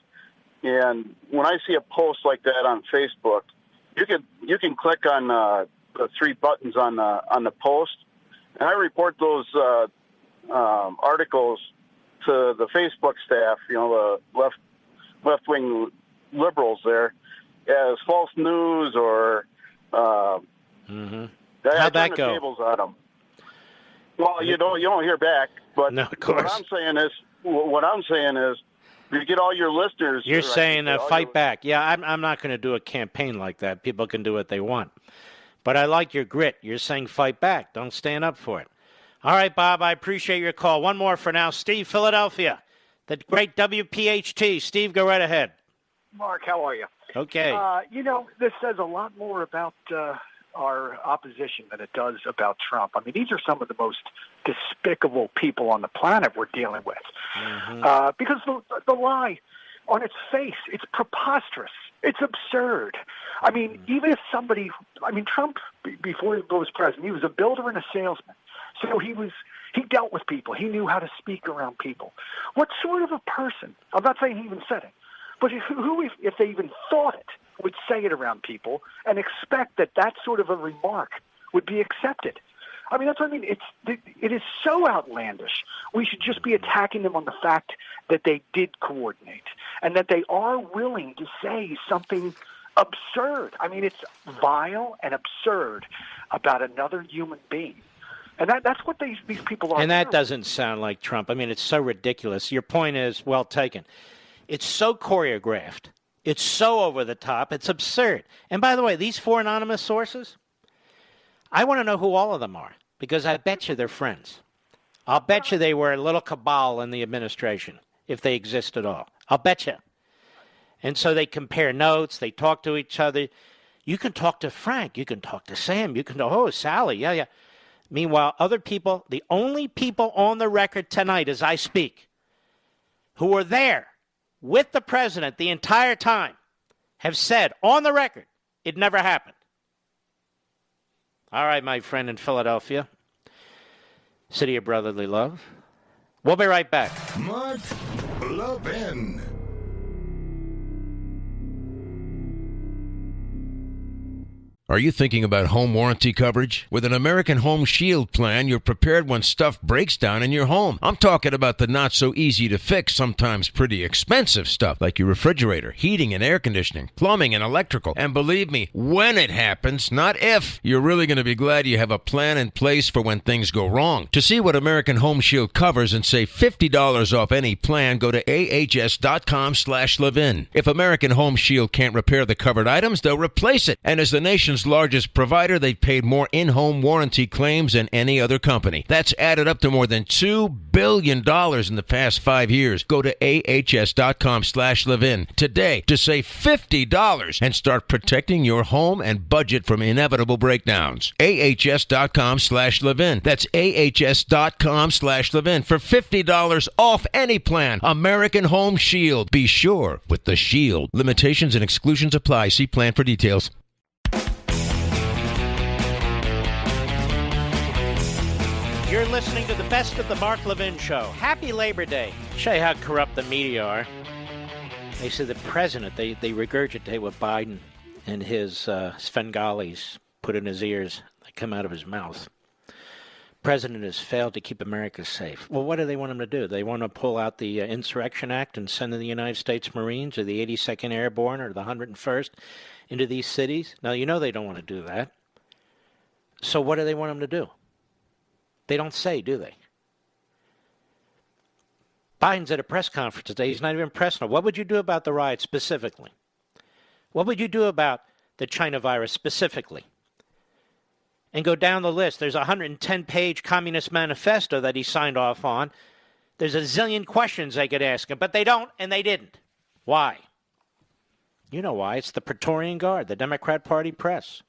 And when I see a post like that on Facebook, you can click on the three buttons on the post, and I report those articles to the Facebook staff, the left-wing liberals there, as false news or How'd that go? Tables on them. Well, you don't hear back, but no, of course. What I'm saying is you get all your listeners. You're saying fight back. Yeah, I'm not going to do a campaign like that. People can do what they want. But I like your grit. You're saying fight back. Don't stand up for it. All right, Bob, I appreciate your call. One more for now. Steve, Philadelphia, the great WPHT. Steve, go right ahead. Mark, how are you? Okay. This says a lot more about our opposition than it does about Trump. I mean, these are some of the most despicable people on the planet we're dealing with. Because the lie, on its face, it's preposterous. It's absurd. I mean, even if Trump, before he was president, he was a builder and a salesman. So he dealt with people. He knew how to speak around people. What sort of a person, I'm not saying he even said it, but who, if they even thought it, would say it around people and expect that sort of a remark would be accepted? I mean, that's what I mean. It is so outlandish. We should just be attacking them on the fact that they did coordinate and that they are willing to say something absurd. I mean, it's vile and absurd about another human being. And that's what these people are. And that doesn't sound like Trump. I mean, it's so ridiculous. Your point is well taken. It's so choreographed. It's so over the top. It's absurd. And by the way, these four anonymous sources, I want to know who all of them are, because I bet you they're friends. I'll bet you they were a little cabal in the administration, if they exist at all. I'll bet you. And so they compare notes. They talk to each other. You can talk to Frank. You can talk to Sam. You can know, Sally. Yeah. Meanwhile, other people, the only people on the record tonight as I speak, who were there with the president the entire time, have said on the record, it never happened. All right, my friend in Philadelphia, city of brotherly love. We'll be right back. Mark Levin. Are you thinking about home warranty coverage? With an American Home Shield plan, you're prepared when stuff breaks down in your home. I'm talking about the not-so-easy-to-fix, sometimes pretty expensive stuff, like your refrigerator, heating and air conditioning, plumbing and electrical. And believe me, when it happens, not if, you're really going to be glad you have a plan in place for when things go wrong. To see what American Home Shield covers and save $50 off any plan, go to ahs.com/Levin. If American Home Shield can't repair the covered items, they'll replace it. And as the nation's nation's largest provider, they've paid more in-home warranty claims than any other company. That's added up to more than $2 billion in the past 5 years. Go to ahs.com/Levin today to save $50 and start protecting your home and budget from inevitable breakdowns. ahs.com/Levin. That's ahs.com/Levin for $50 off any plan. American Home Shield. Be sure with the Shield. Limitations and exclusions apply. See plan for details. You're listening to the best of the Mark Levin Show. Happy Labor Day. Show you how corrupt the media are. They say the president, they regurgitate what Biden and his Svengalis put in his ears. They come out of his mouth. President has failed to keep America safe. Well, what do they want him to do? They want to pull out the Insurrection Act and send in the United States Marines or the 82nd Airborne or the 101st into these cities? Now, you know they don't want to do that. So what do they want him to do? They don't say, do they? Biden's at a press conference today. He's not even pressing it. What would you do about the riot specifically? What would you do about the China virus specifically? And go down the list. There's a 110-page Communist Manifesto that he signed off on. There's a zillion questions they could ask him, but they don't, and they didn't. Why? You know why. It's the Praetorian Guard, the Democrat Party press.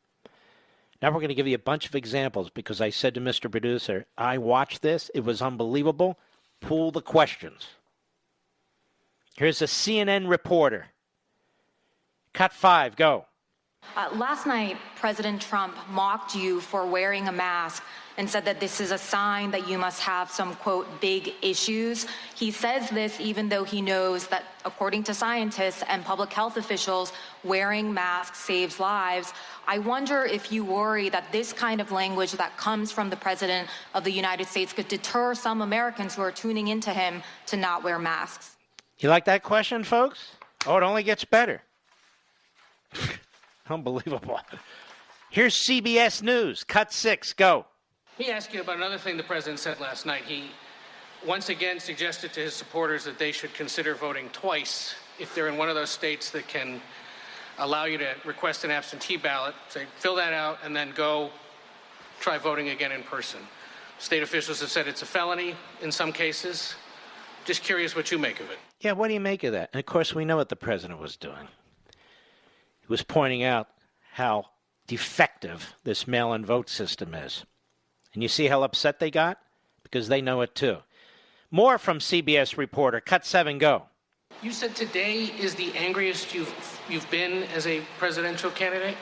Now we're going to give you a bunch of examples because I said to Mr. Producer, I watched this. It was unbelievable. Pull the questions. Here's a CNN reporter. Cut 5, go. Last night, President Trump mocked you for wearing a mask and said that this is a sign that you must have some, quote, big issues. He says this even though he knows that, according to scientists and public health officials, wearing masks saves lives. I wonder if you worry that this kind of language that comes from the President of the United States could deter some Americans who are tuning into him to not wear masks. You like that question, folks? Oh, it only gets better. Unbelievable. Here's CBS News. Cut 6. Go. Let me ask you about another thing the president said last night. He once again suggested to his supporters that they should consider voting twice if they're in one of those states that can allow you to request an absentee ballot. Say, fill that out and then go try voting again in person. State officials have said it's a felony in some cases. Just curious what you make of it. Yeah, what do you make of that? And, of course, we know what the president was doing. He was pointing out how defective this mail-in vote system is. And you see how upset they got? Because they know it too. More from CBS reporter. Cut 7, go. You said today is the angriest you've been as a presidential candidate?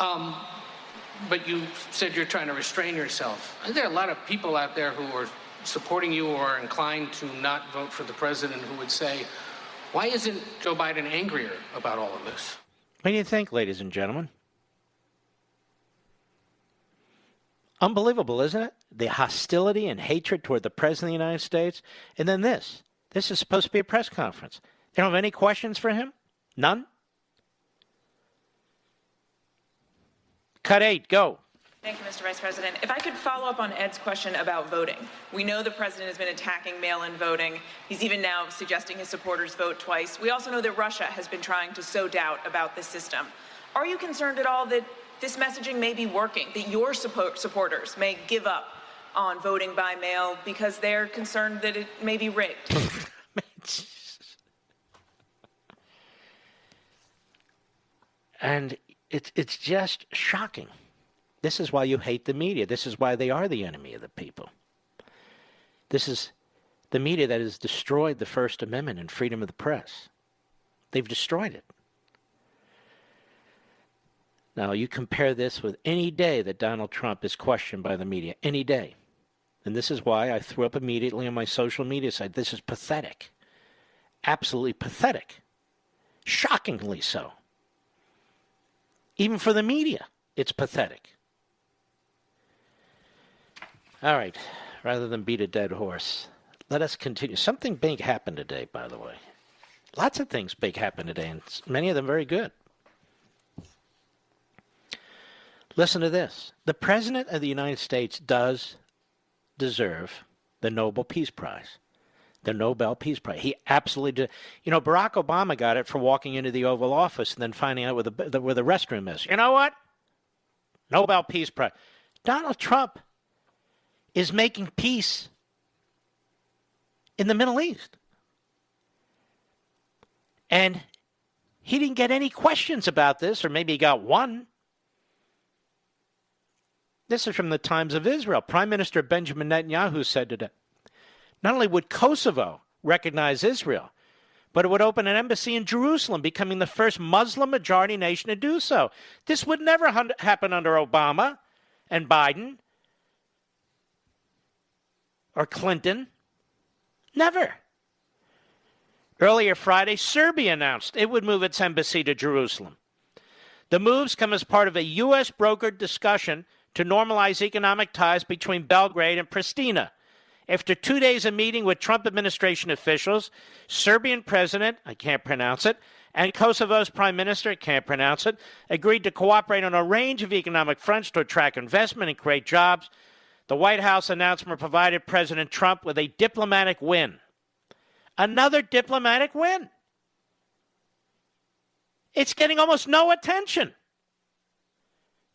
But you said you're trying to restrain yourself. There are a lot of people out there who are supporting you or are inclined to not vote for the president who would say, why isn't Joe Biden angrier about all of this? What do you think, ladies and gentlemen? Unbelievable, isn't it? The hostility and hatred toward the President of the United States. And then this. This is supposed to be a press conference. They don't have any questions for him? None? Cut 8, go. Thank you, Mr. Vice President. If I could follow up on Ed's question about voting. We know the president has been attacking mail-in voting. He's even now suggesting his supporters vote twice. We also know that Russia has been trying to sow doubt about this system. Are you concerned at all that this messaging may be working, that your supporters may give up on voting by mail because they're concerned that it may be rigged? And it's just shocking. This is why you hate the media. This is why they are the enemy of the people. This is the media that has destroyed the First Amendment and freedom of the press. They've destroyed it. Now, you compare this with any day that Donald Trump is questioned by the media, any day. And this is why I threw up immediately on my social media site. This is pathetic. Absolutely pathetic. Shockingly so. Even for the media, it's pathetic. All right, rather than beat a dead horse, let us continue. Something big happened today, by the way. Lots of things big happened today, and many of them very good. Listen to this. The President of the United States does deserve the Nobel Peace Prize. The Nobel Peace Prize. He absolutely did. You know, Barack Obama got it for walking into the Oval Office and then finding out where the restroom is. You know what? Nobel Peace Prize. Donald Trump is making peace in the Middle East. And he didn't get any questions about this, or maybe he got one. This is from the Times of Israel. Prime Minister Benjamin Netanyahu said today, not only would Kosovo recognize Israel, but it would open an embassy in Jerusalem, becoming the first Muslim-majority nation to do so. This would never happen under Obama and Biden or Clinton. Never. Earlier Friday, Serbia announced it would move its embassy to Jerusalem. The moves come as part of a U.S. brokered discussion to normalize economic ties between Belgrade and Pristina. After 2 days of meeting with Trump administration officials, Serbian president, I can't pronounce it, and Kosovo's prime minister, can't pronounce it, agreed to cooperate on a range of economic fronts to attract investment and create jobs. The White House announcement provided President Trump with a diplomatic win. Another diplomatic win. It's getting almost no attention.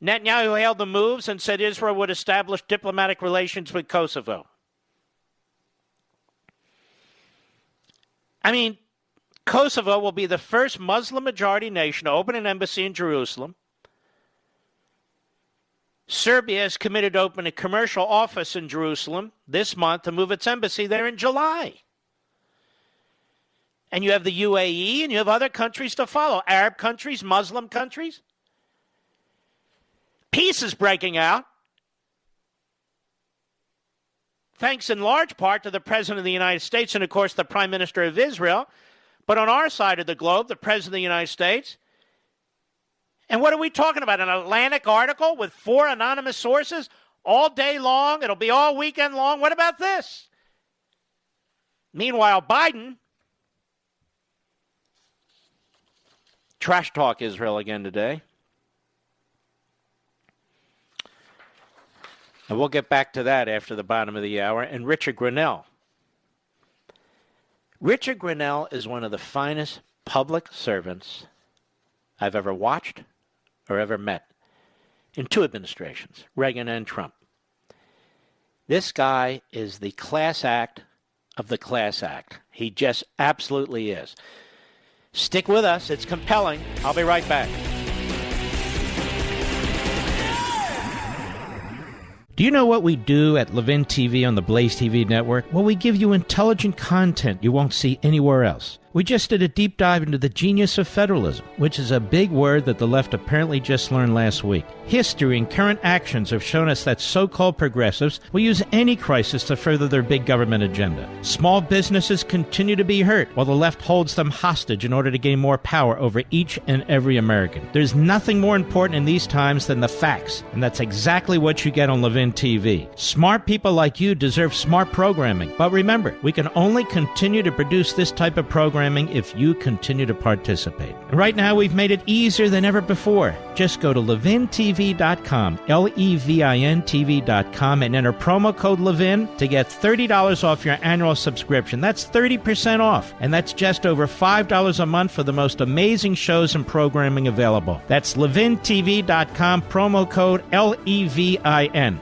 Netanyahu hailed the moves and said Israel would establish diplomatic relations with Kosovo. I mean, Kosovo will be the first Muslim-majority nation to open an embassy in Jerusalem. Serbia is committed to open a commercial office in Jerusalem this month to move its embassy there in July. And you have the UAE and you have other countries to follow, Arab countries, Muslim countries. Peace is breaking out, thanks in large part to the President of the United States and, of course, the Prime Minister of Israel. But on our side of the globe, the President of the United States. And what are we talking about? An Atlantic article with 4 anonymous sources all day long? It'll be all weekend long. What about this? Meanwhile, Biden trash talk Israel again today. And we'll get back to that after the bottom of the hour. And Richard Grenell. Richard Grenell is one of the finest public servants I've ever watched or ever met in 2 administrations, Reagan and Trump. This guy is the class act of the class act. He just absolutely is. Stick with us. It's compelling. I'll be right back. Do you know what we do at Levin TV on the Blaze TV network? Well, we give you intelligent content you won't see anywhere else. We just did a deep dive into the genius of federalism, which is a big word that the left apparently just learned last week. History and current actions have shown us that so-called progressives will use any crisis to further their big government agenda. Small businesses continue to be hurt, while the left holds them hostage in order to gain more power over each and every American. There's nothing more important in these times than the facts, and that's exactly what you get on Levin TV. Smart people like you deserve smart programming, but remember, we can only continue to produce this type of programming if you continue to participate. And right now, we've made it easier than ever before. Just go to levintv.com, Levin TV.com, and enter promo code Levin to get $30 off your annual subscription. That's 30% off, and that's just over $5 a month for the most amazing shows and programming available. That's levintv.com, promo code Levin.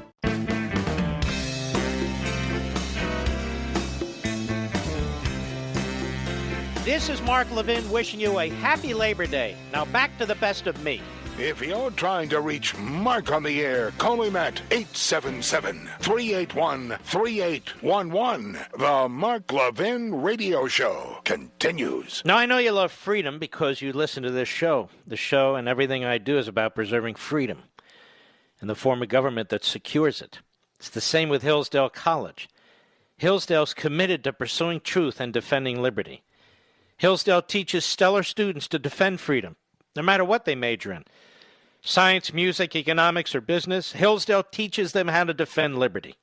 This is Mark Levin wishing you a happy Labor Day. Now back to the best of me. If you're trying to reach Mark on the air, call him at 877-381-3811. The Mark Levin Radio Show continues. Now, I know you love freedom because you listen to this show. The show and everything I do is about preserving freedom and the form of government that secures it. It's the same with Hillsdale College. Hillsdale's committed to pursuing truth and defending liberty. Hillsdale teaches stellar students to defend freedom, no matter what they major in. Science, music, economics, or business, Hillsdale teaches them how to defend liberty.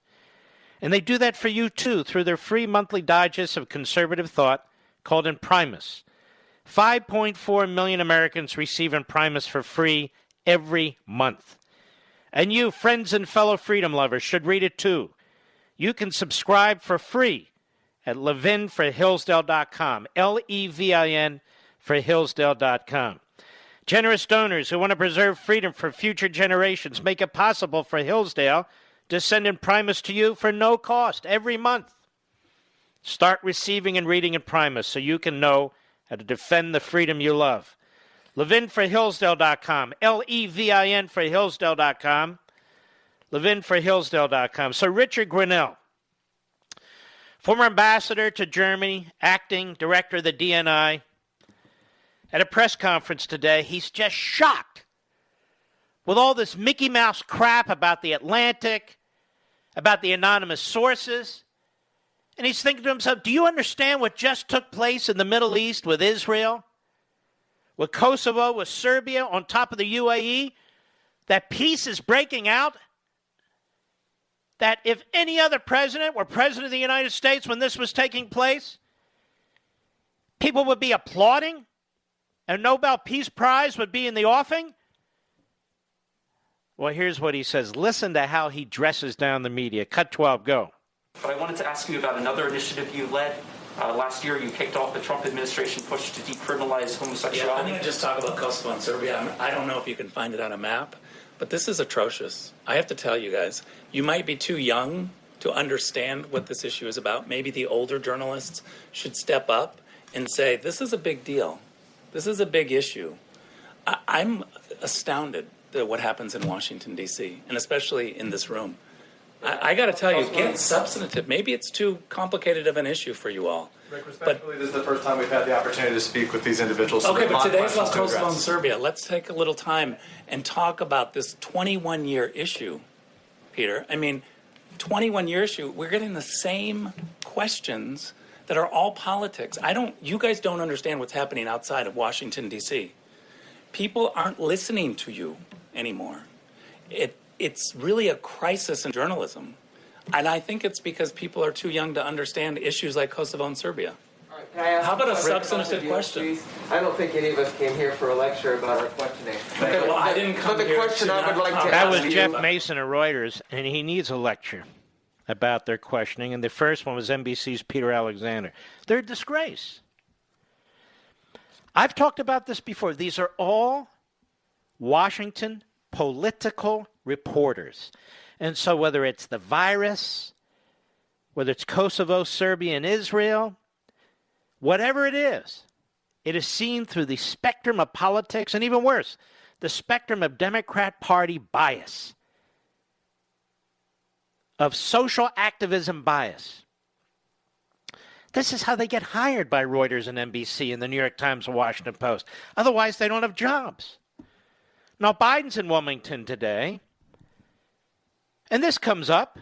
And they do that for you, too, through their free monthly digest of conservative thought called Imprimis. 5.4 million Americans receive Imprimis for free every month. And you, friends and fellow freedom lovers, should read it, too. You can subscribe for free at levinforhillsdale.com, Levin for Hillsdale.com. Generous donors who want to preserve freedom for future generations make it possible for Hillsdale to send in Primus to you for no cost every month. Start receiving and reading in Primus so you can know how to defend the freedom you love. LevinforHillsdale.com, Levin for Hillsdale.com, LevinforHillsdale.com. So Richard Grinnell, former ambassador to Germany, acting director of the DNI, at a press conference today, he's just shocked with all this Mickey Mouse crap about the Atlantic, about the anonymous sources. And he's thinking to himself, do you understand what just took place in the Middle East with Israel, with Kosovo, with Serbia, on top of the UAE? That peace is breaking out? That if any other president were president of the United States when this was taking place, people would be applauding? A Nobel Peace Prize would be in the offing? Well, here's what he says. Listen to how he dresses down the media. Cut 12, go. But I wanted to ask you about another initiative you led. Last year, you kicked off the Trump administration push to decriminalize homosexuality. Yeah, I'm going to just talk about Kosovo and Serbia. I don't know if you can find it on a map, but this is atrocious. I have to tell you guys, you might be too young to understand what this issue is about. Maybe the older journalists should step up and say, this is a big deal. This is a big issue. I'm astounded at what happens in Washington, D.C., and especially in this room. I got to tell you, get substantive. Maybe it's too complicated of an issue for you all. Rick, respectfully, this is the first time we've had the opportunity to speak with these individuals. Okay, but today's about Kosovo and Serbia. Let's take a little time and talk about this 21-year issue, Peter. I mean, 21-year issue. We're getting the same questions that are all politics. You guys don't understand what's happening outside of Washington, D.C. People aren't listening to you anymore. It's really a crisis in journalism. And I think it's because people are too young to understand issues like Kosovo and Serbia. How about a substantive question? I don't think any of us came here for a lecture about our questioning. Okay, well, I didn't come here question I would like to That ask was you. Jeff Mason of Reuters, and he needs a lecture about their questioning. And the first one was NBC's Peter Alexander. They're a disgrace. I've talked about this before. These are all Washington political reporters. And so whether it's the virus, whether it's Kosovo, Serbia, and Israel, whatever it is seen through the spectrum of politics, and even worse, the spectrum of Democrat Party bias, of social activism bias. This is how they get hired by Reuters and NBC and the New York Times and Washington Post. Otherwise, they don't have jobs. Now, Biden's in Wilmington today, and this comes up.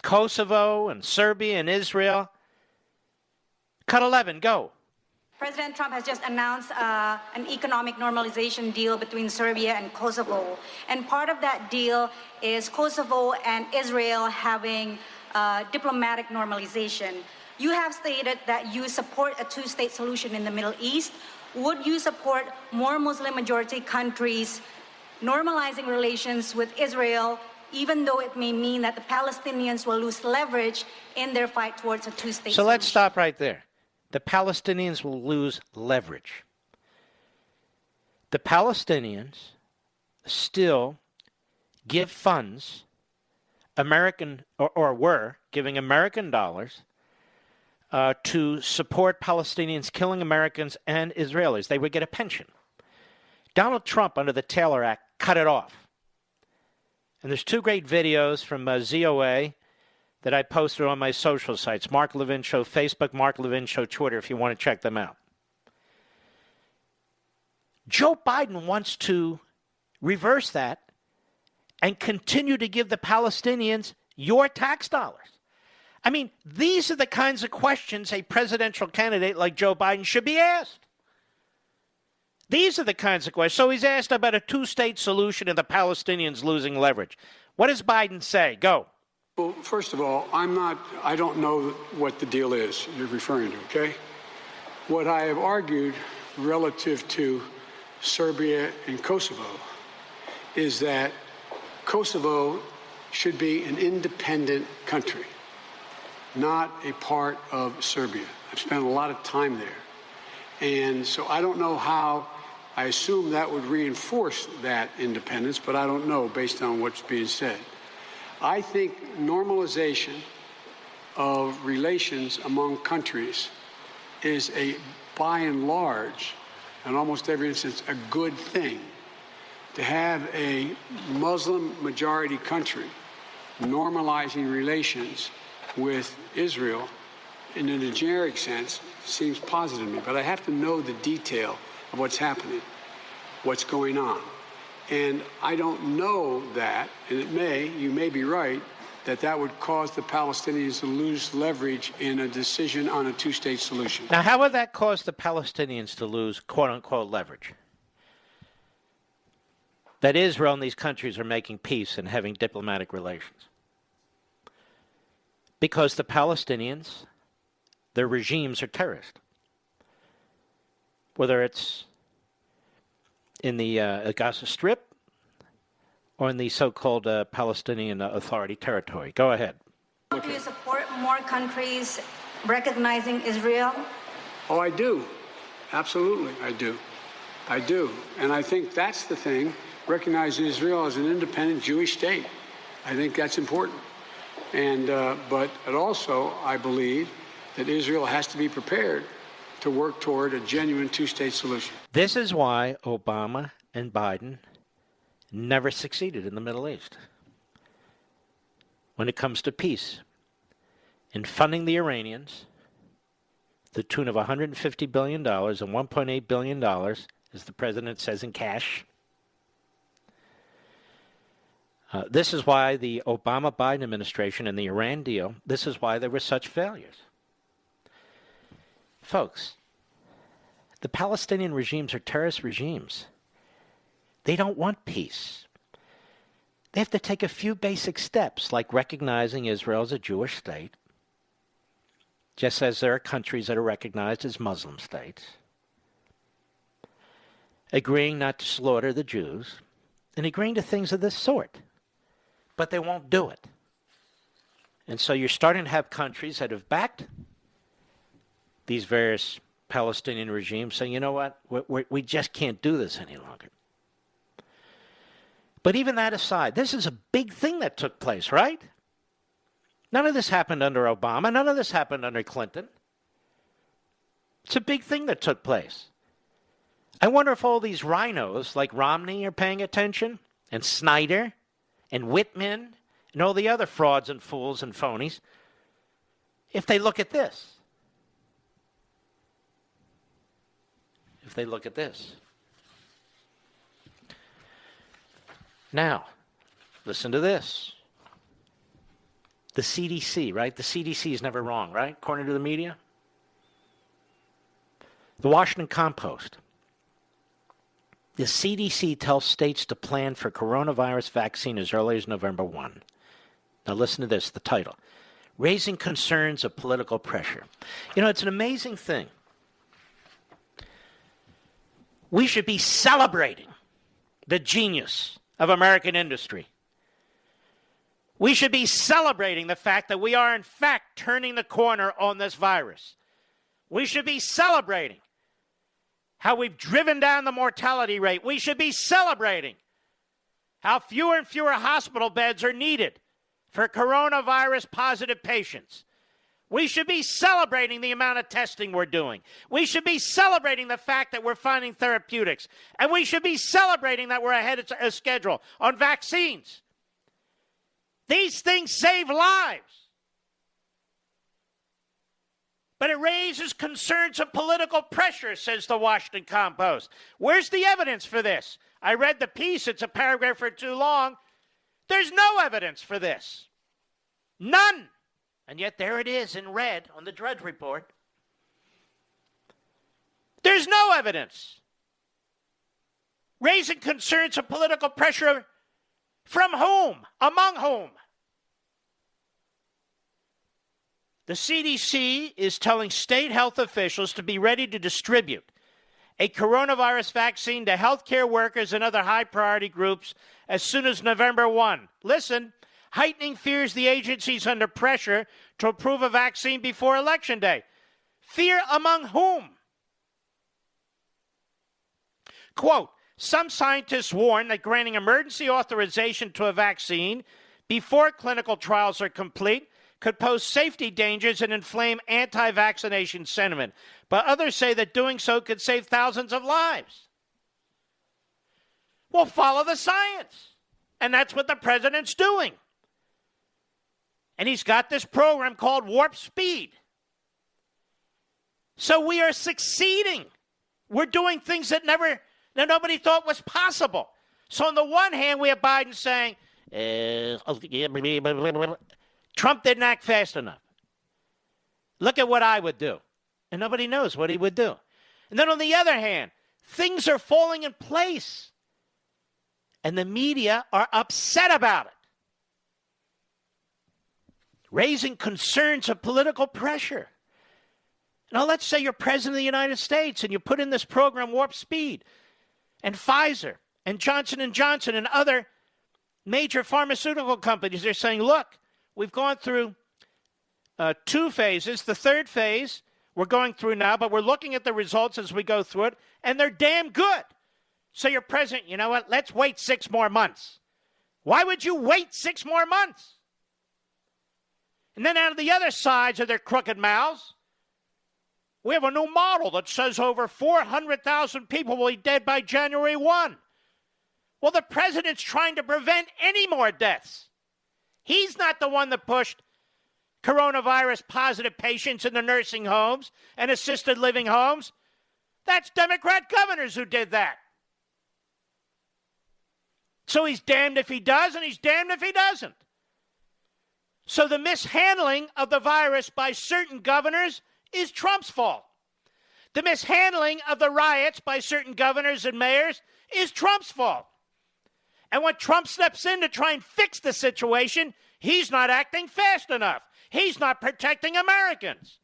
Kosovo and Serbia and Israel. Cut 11, go. President Trump has just announced an economic normalization deal between Serbia and Kosovo. And part of that deal is Kosovo and Israel having diplomatic normalization. You have stated that you support a two-state solution in the Middle East. Would you support more Muslim-majority countries normalizing relations with Israel, even though it may mean that the Palestinians will lose leverage in their fight towards a two-state solution? So let's stop right there. The Palestinians will lose leverage. The Palestinians still give funds, or were giving American dollars, to support Palestinians killing Americans and Israelis. They would get a pension. Donald Trump, under the Taylor Act, cut it off. And there's two great videos from ZOA that I posted on my social sites, Mark Levin Show Facebook, Mark Levin Show Twitter, if you want to check them out. Joe Biden wants to reverse that and continue to give the Palestinians your tax dollars. I mean, these are the kinds of questions a presidential candidate like Joe Biden should be asked. These are the kinds of questions. So he's asked about a two-state solution and the Palestinians losing leverage. What does Biden say? Go. Well, first of all, I don't know what the deal is you're referring to, okay? What I have argued relative to Serbia and Kosovo is that Kosovo should be an independent country. not a part of Serbia. I've spent a lot of time there. And so I don't know how, I assume that would reinforce that independence, but I don't know based on what's being said. I think normalization of relations among countries is by and large, in almost every instance, a good thing. To have a Muslim majority country normalizing relations with Israel in a generic sense seems positive to me, but I have to know the detail of what's happening, what's going on. And I don't know that, and you may be right, that would cause the Palestinians to lose leverage in a decision on a two-state solution. Now, how would that cause the Palestinians to lose, quote-unquote, leverage? That Israel and these countries are making peace and having diplomatic relations. Because the Palestinians, their regimes are terrorist. Whether it's in the Gaza Strip or in the so-called Palestinian Authority territory. Go ahead. Do you support more countries recognizing Israel? Oh, I do. Absolutely, I do. I do. And I think that's the thing. Recognize Israel as an independent Jewish state. I think that's important. And but it also, I believe, that Israel has to be prepared to work toward a genuine two-state solution. This is why Obama and Biden never succeeded in the Middle East when it comes to peace. In funding the Iranians, the tune of $150 billion and $1.8 billion, as the president says, in cash. This is why the Obama-Biden administration and the Iran deal, this is why there were such failures. Folks, the Palestinian regimes are terrorist regimes. They don't want peace. They have to take a few basic steps, like recognizing Israel as a Jewish state, just as there are countries that are recognized as Muslim states, agreeing not to slaughter the Jews, and agreeing to things of this sort. But they won't do it. And so you're starting to have countries that have backed these various Palestinian regimes saying, you know what, we just can't do this any longer. But even that aside, this is a big thing that took place, right? None of this happened under Obama. None of this happened under Clinton. It's a big thing that took place. I wonder if all these rhinos like Romney are paying attention, and Snyder, and Whitman, and all the other frauds and fools and phonies, if they look at this. If they look at this. Now, listen to this. The CDC, right? The CDC is never wrong, right? According to the media. The Washington Compost. The CDC tells states to plan for coronavirus vaccine as early as November 1. Now listen to this, the title. Raising concerns of political pressure. You know, it's an amazing thing. We should be celebrating the genius of American industry. We should be celebrating the fact that we are, in fact, turning the corner on this virus. We should be celebrating how we've driven down the mortality rate. We should be celebrating how fewer and fewer hospital beds are needed for coronavirus positive patients. We should be celebrating the amount of testing we're doing. We should be celebrating the fact that we're finding therapeutics. And we should be celebrating that we're ahead of schedule on vaccines. These things save lives. But it raises concerns of political pressure, says the Washington Compost. Where's the evidence for this? I read the piece. It's a paragraph or two long. There's no evidence for this. None. And yet there it is in red on the Drudge Report. There's no evidence. Raising concerns of political pressure from whom? Among whom? The CDC is telling state health officials to be ready to distribute a coronavirus vaccine to healthcare workers and other high priority groups as soon as November 1. Listen, heightening fears the agency's under pressure to approve a vaccine before Election Day. Fear among whom? Quote, some scientists warn that granting emergency authorization to a vaccine before clinical trials are complete could pose safety dangers and inflame anti-vaccination sentiment. But others say that doing so could save thousands of lives. Well, follow the science. And that's what the president's doing. And he's got this program called Warp Speed. So we are succeeding. We're doing things that nobody thought was possible. So on the one hand, we have Biden saying, Trump didn't act fast enough. Look at what I would do. And nobody knows what he would do. And then on the other hand, things are falling in place. And the media are upset about it, raising concerns of political pressure. Now, let's say you're president of the United States and you put in this program, Warp Speed, and Pfizer and Johnson & Johnson and other major pharmaceutical companies. They're saying, look, we've gone through 2 phases. The third phase we're going through now, but we're looking at the results as we go through it, and they're damn good. So you're president, you know what? Let's wait 6 more months. Why would you wait 6 more months? And then out of the other sides of their crooked mouths, we have a new model that says over 400,000 people will be dead by January 1. Well, the president's trying to prevent any more deaths. He's not the one that pushed coronavirus positive patients in the nursing homes and assisted living homes. That's Democrat governors who did that. So he's damned if he does, and he's damned if he doesn't. So the mishandling of the virus by certain governors is Trump's fault. The mishandling of the riots by certain governors and mayors is Trump's fault. And when Trump steps in to try and fix the situation, he's not acting fast enough. He's not protecting Americans.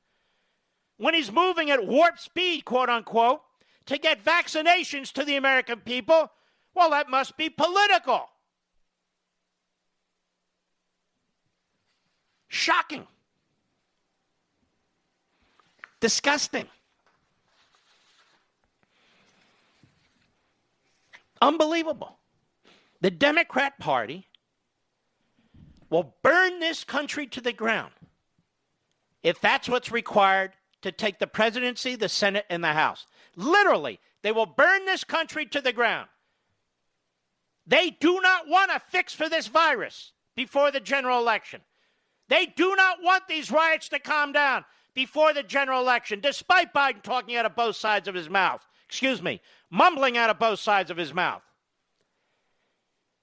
When he's moving at warp speed, quote unquote, to get vaccinations to the American people, well, that must be political. Shocking. Disgusting. Unbelievable. The Democrat Party will burn this country to the ground if that's what's required to take the presidency, the Senate, and the House. Literally, they will burn this country to the ground. They do not want a fix for this virus before the general election. They do not want these riots to calm down before the general election, despite Biden talking out of both sides of his mouth. Mumbling out of both sides of his mouth.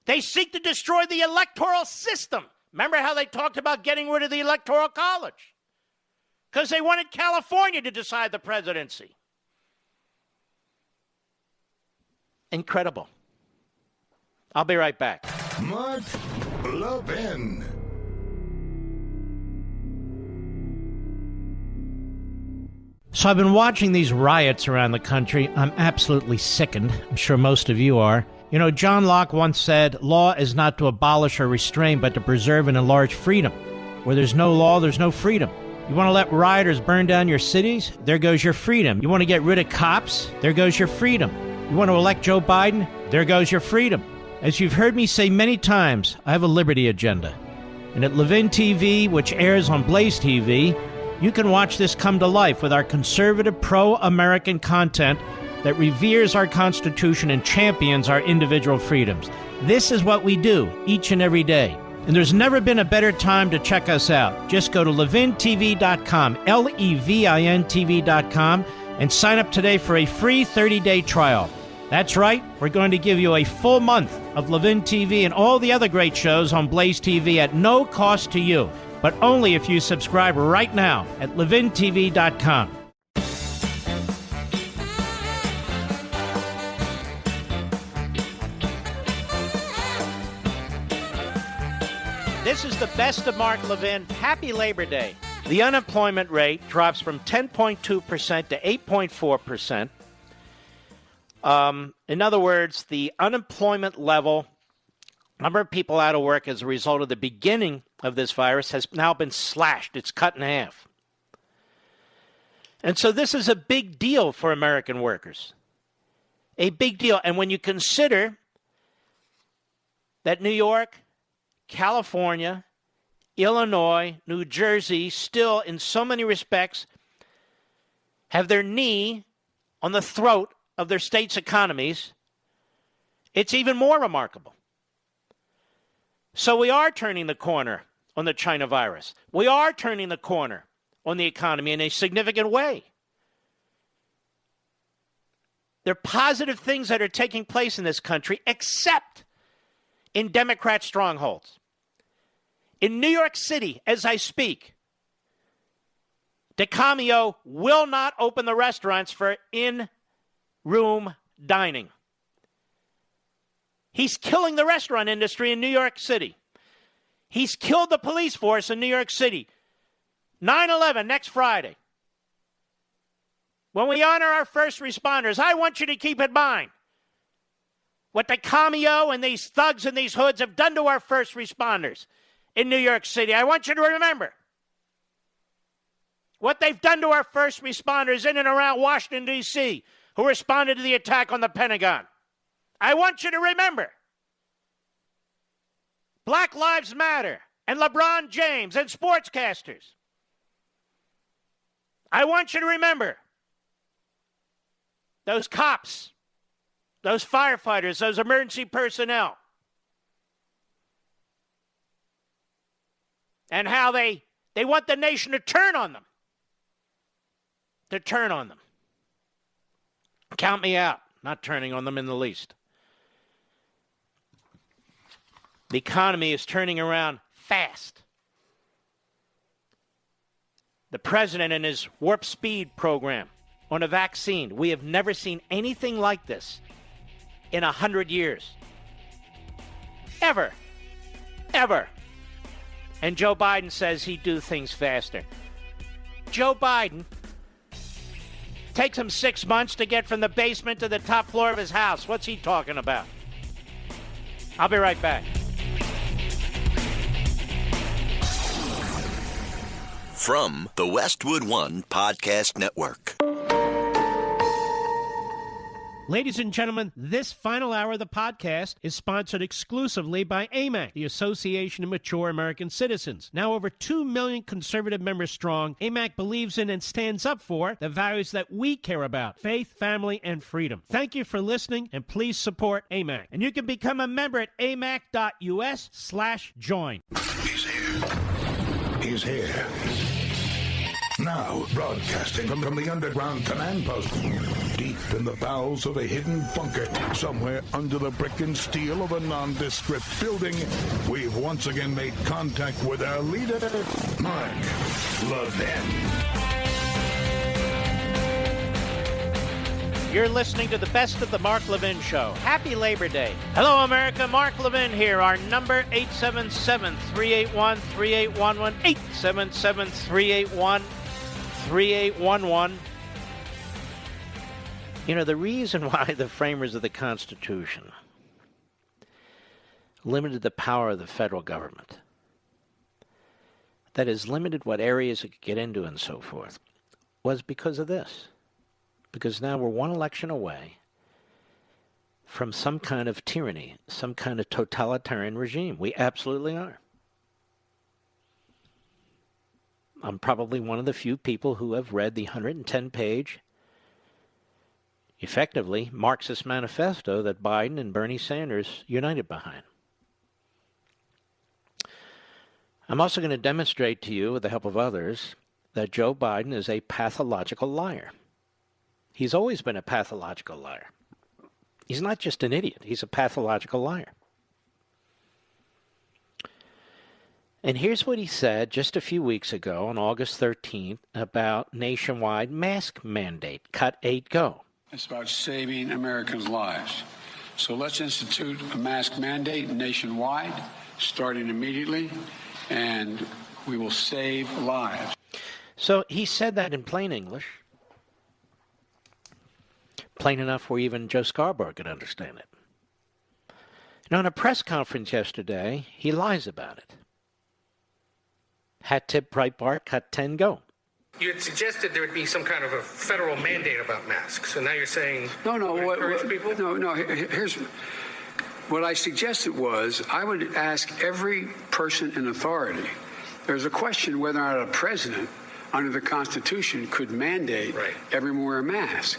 They seek to destroy the electoral system. Remember how they talked about getting rid of the Electoral College? Because they wanted California to decide the presidency. Incredible. I'll be right back. Mark Levin. So I've been watching these riots around the country. I'm absolutely sickened. I'm sure most of you are. You know, John Locke once said, law is not to abolish or restrain, but to preserve and enlarge freedom. Where there's no law, there's no freedom. You want to let rioters burn down your cities? There goes your freedom. You want to get rid of cops? There goes your freedom. You want to elect Joe Biden? There goes your freedom. As you've heard me say many times, I have a liberty agenda. And at Levin TV, which airs on Blaze TV, you can watch this come to life with our conservative, pro-American content that reveres our Constitution and champions our individual freedoms. This is what we do each and every day. And there's never been a better time to check us out. Just go to levintv.com, LEVIN-TV.com, and sign up today for a free 30-day trial. That's right, we're going to give you a full month of Levin TV and all the other great shows on Blaze TV at no cost to you, but only if you subscribe right now at levintv.com. This is the best of Mark Levin. Happy Labor Day. The unemployment rate drops from 10.2% to 8.4%. In other words, the unemployment level Number of people out of work as a result of the beginning of this virus has now been slashed. It's cut in half. And so this is a big deal for American workers. A big deal. And when you consider that New York, California, Illinois, New Jersey still, in so many respects, have their knee on the throat of their state's economies, it's even more remarkable. So we are turning the corner on the China virus. We are turning the corner on the economy in a significant way. There are positive things that are taking place in this country, except in Democrat strongholds. In New York City, as I speak, DeCamio will not open the restaurants for in-room dining. He's killing the restaurant industry in New York City. He's killed the police force in New York City. 9/11 next Friday. When we honor our first responders, I want you to keep in mind what DeCamio and these thugs and these hoods have done to our first responders in New York City. I want you to remember what they've done to our first responders in and around Washington, D.C., who responded to the attack on the Pentagon. I want you to remember Black Lives Matter and LeBron James and sportscasters. I want you to remember those cops, those firefighters, those emergency personnel, and how they want the nation to turn on them. To turn on them. Count me out. Not turning on them in the least. The economy is turning around fast. The president and his warp speed program on a vaccine. We have never seen anything like this in 100 years. Ever. Ever. And Joe Biden says he'd do things faster. Joe Biden takes him 6 months to get from the basement to the top floor of his house. What's he talking about? I'll be right back. From the Westwood One Podcast Network. Ladies and gentlemen, this final hour of the podcast is sponsored exclusively by AMAC, the Association of Mature American Citizens. Now over 2 million conservative members strong, AMAC believes in and stands up for the values that we care about: faith, family, and freedom. Thank you for listening, and please support AMAC. And you can become a member at amac.us/join. He's here. Now, broadcasting from the underground command post, deep in the bowels of a hidden bunker, somewhere under the brick and steel of a nondescript building, we've once again made contact with our leader, Mark Levin. You're listening to the best of the Mark Levin Show. Happy Labor Day. Hello, America. Mark Levin here. Our number, 877-381-3811. 877-381-3811. You know, the reason why the framers of the Constitution limited the power of the federal government, that is, limited what areas it could get into and so forth, was because of this. Because now we're one election away from some kind of tyranny, some kind of totalitarian regime. We absolutely are. I'm probably one of the few people who have read the 110-page, effectively, Marxist manifesto that Biden and Bernie Sanders united behind. I'm also going to demonstrate to you, with the help of others, that Joe Biden is a pathological liar. He's always been a pathological liar. He's not just an idiot. He's a pathological liar. And here's what he said just a few weeks ago on August 13th about nationwide mask mandate. Cut 8, go. It's about saving Americans' lives. So let's institute a mask mandate nationwide, starting immediately, and we will save lives. So he said that in plain English. Plain enough where even Joe Scarborough could understand it. And on a press conference yesterday, he lies about it. Hat tip, Breitbart, cut 10, go. You had suggested there would be some kind of a federal mandate about masks, and now you're saying Here's what I suggested was I would ask every person in authority. There's a question whether or not a president under the Constitution could mandate everyone wear a mask.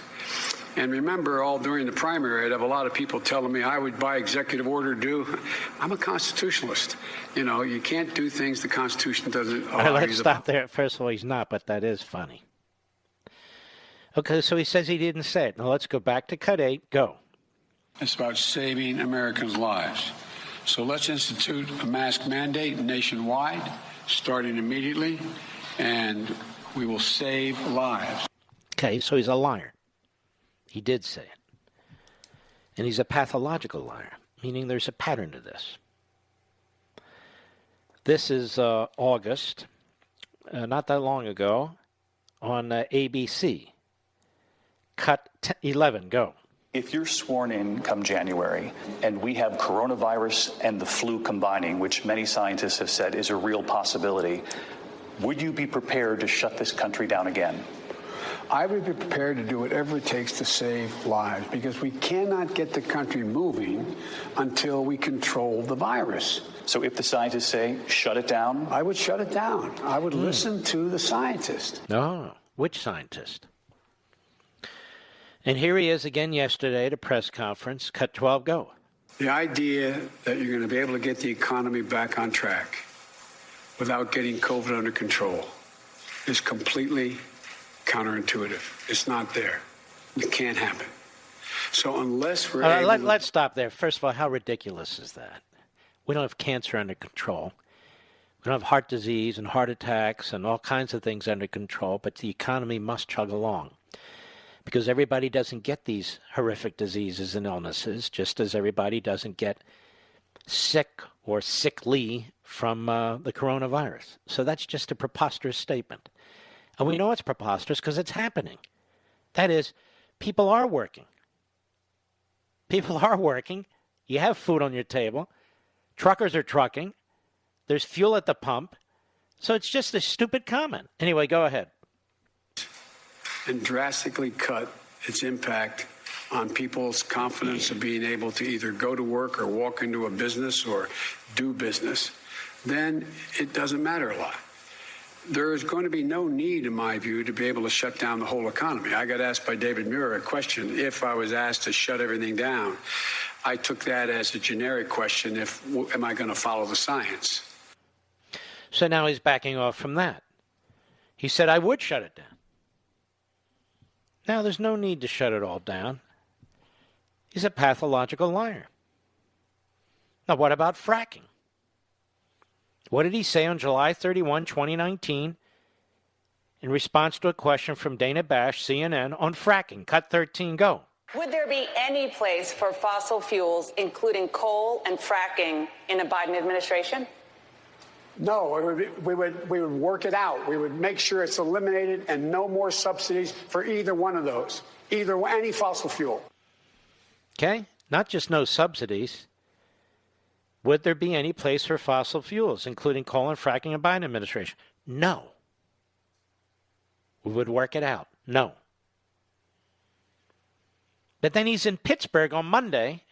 And remember, all during the primary, I'd have a lot of people telling me I would, by executive order, do. I'm a constitutionalist. You know, you can't do things the Constitution doesn't allow. All right, you let's to- stop there. First of all, he's not, but that is funny. Okay, so he says he didn't say it. Now let's go back to cut 8. Go. It's about saving Americans' lives. So let's institute a mask mandate nationwide, starting immediately, and we will save lives. Okay, so he's a liar. He did say it. And he's a pathological liar, meaning there's a pattern to this. This is August, not that long ago, on ABC. Cut 11, go. If you're sworn in come January and we have coronavirus and the flu combining, which many scientists have said is a real possibility, would you be prepared to shut this country down again? I would be prepared to do whatever it takes to save lives because we cannot get the country moving until we control the virus. So if the scientists say shut it down? I would shut it down. I would listen to the scientists. No, which scientist? And here he is again yesterday at a press conference. Cut 12, go. The idea that you're going to be able to get the economy back on track without getting COVID under control is completely counterintuitive. It's not there. It can't happen. So unless we're let's stop there. First of all, how ridiculous is that? We don't have cancer under control. We don't have heart disease and heart attacks and all kinds of things under control, but the economy must chug along. Because everybody doesn't get these horrific diseases and illnesses, just as everybody doesn't get sick or sickly from the coronavirus. So that's just a preposterous statement. And we know it's preposterous because it's happening. That is, people are working. People are working. You have food on your table. Truckers are trucking. There's fuel at the pump. So it's just a stupid comment. Anyway, go ahead. And drastically cut its impact on people's confidence of being able to either go to work or walk into a business or do business, then it doesn't matter a lot. There is going to be no need, in my view, to be able to shut down the whole economy. I got asked by David Muir a question. If I was asked to shut everything down, I took that as a generic question. Am I going to follow the science? So now he's backing off from that. He said, I would shut it down. Now, there's no need to shut it all down. He's a pathological liar. Now, what about fracking? What did he say on July 31, 2019, in response to a question from Dana Bash, CNN, on fracking? Cut 13, go. Would there be any place for fossil fuels, including coal and fracking, in a Biden administration? No, we would work it out. We would make sure it's eliminated and no more subsidies for either one of those, any fossil fuel. Okay, not just no subsidies. Would there be any place for fossil fuels, including coal and fracking in Biden administration? No. We would work it out. No. But then he's in Pittsburgh on Monday,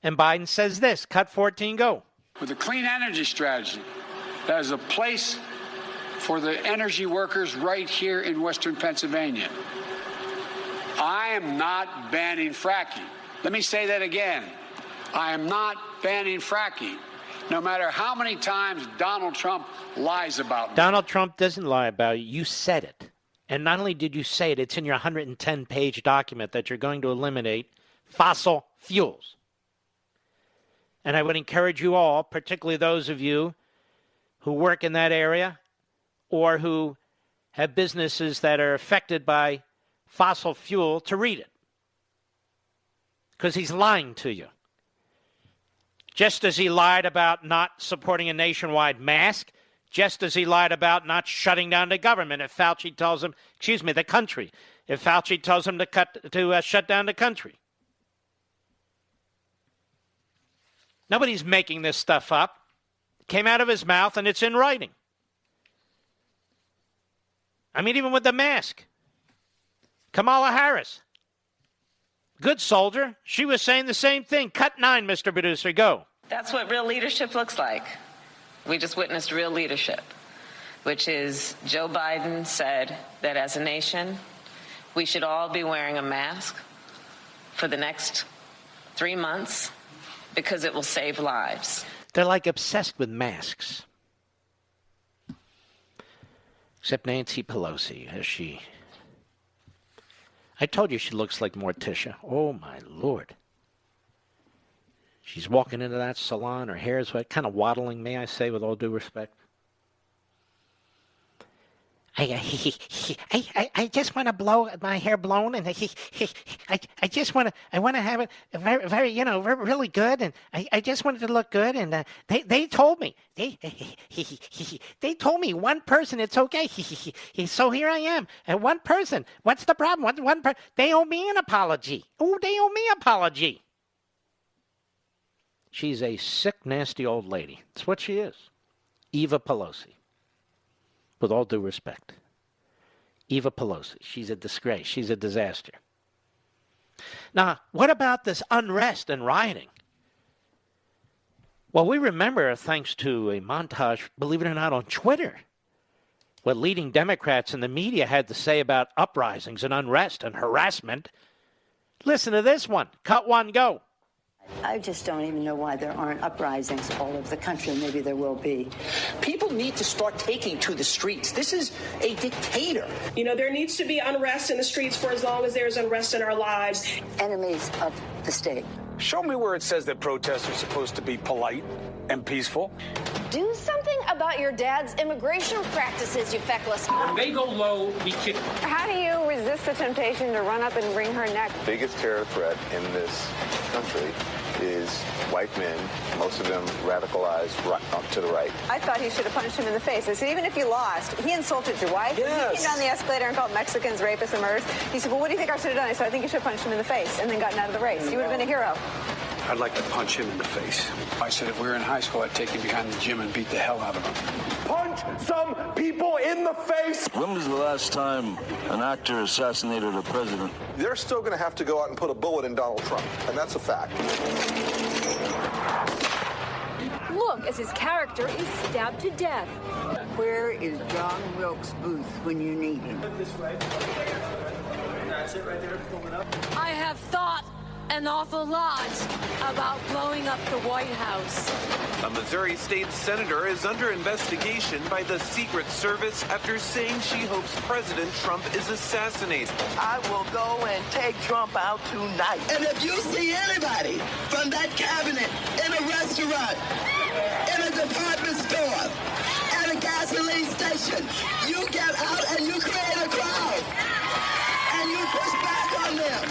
and Biden says this, cut 14, go. With a clean energy strategy, that is a place for the energy workers right here in Western Pennsylvania. I am not banning fracking. Let me say that again. I am not banning fracking, no matter how many times Donald Trump lies about me. Donald Trump doesn't lie about you. You said it. And not only did you say it, it's in your 110-page document that you're going to eliminate fossil fuels. And I would encourage you all, particularly those of you who work in that area or who have businesses that are affected by fossil fuel, to read it. Because he's lying to you. Just as he lied about not supporting a nationwide mask, just as he lied about not shutting down the government if Fauci tells him, the country, if Fauci tells him to shut down the country. Nobody's making this stuff up. It came out of his mouth, and it's in writing. I mean, even with the mask. Kamala Harris. Good soldier. She was saying the same thing. Cut 9, Mr. Producer. Go. That's what real leadership looks like. We just witnessed real leadership, which is Joe Biden said that as a nation, we should all be wearing a mask for the next 3 months because it will save lives. They're like obsessed with masks. Except Nancy Pelosi, as she... I told you she looks like Morticia. Oh, my Lord. She's walking into that salon. Her hair is kind of waddling, may I say, with all due respect. I just want to blow my hair blown, and I just want to have it very, very, really good, and I just want it to look good, and they told me they told me one person it's okay, so here I am, and one person. What's the problem? They owe me an apology. Oh, they owe me an apology. She's a sick, nasty old lady. That's what she is. Eva Pelosi. With all due respect. Eva Pelosi. She's a disgrace. She's a disaster. Now, what about this unrest and rioting? Well, we remember, thanks to a montage, believe it or not, on Twitter, what leading Democrats in the media had to say about uprisings and unrest and harassment. Listen to this one. Cut 1, go. I just don't even know why there aren't uprisings all over the country. Maybe there will be. People need to start taking to the streets. This is a dictator. There needs to be unrest in the streets for as long as there's unrest in our lives. Enemies of the state. Show me where it says that protests are supposed to be polite and peaceful. Do something about your dad's immigration practices, you feckless. When they go low, we kick them. How do you resist the temptation to run up and wring her neck? The biggest terror threat in this country is white men, most of them radicalized to the right. I thought he should have punched him in the face. I said, even if you lost, he insulted your wife. Yes. He came down the escalator and called Mexicans rapists and murderers. He said, well, what do you think I should have done? I said, I think you should have punched him in the face and then gotten out of the race. You would have been a hero. I'd like to punch him in the face. I said if we were in high school, I'd take him behind the gym and beat the hell out of him. Punch some people in the face! When was the last time an actor assassinated a president? They're still going to have to go out and put a bullet in Donald Trump, and that's a fact. Look, as his character is stabbed to death. Where is John Wilkes Booth when you need him? That's it right there. Pull it up. I have thought an awful lot about blowing up the White House. A Missouri state senator is under investigation by the Secret Service after saying she hopes President Trump is assassinated. I will go and take Trump out tonight. And if you see anybody from that cabinet in a restaurant, in a department store, at a gasoline station, you get out and you create a crowd. And you push back on them.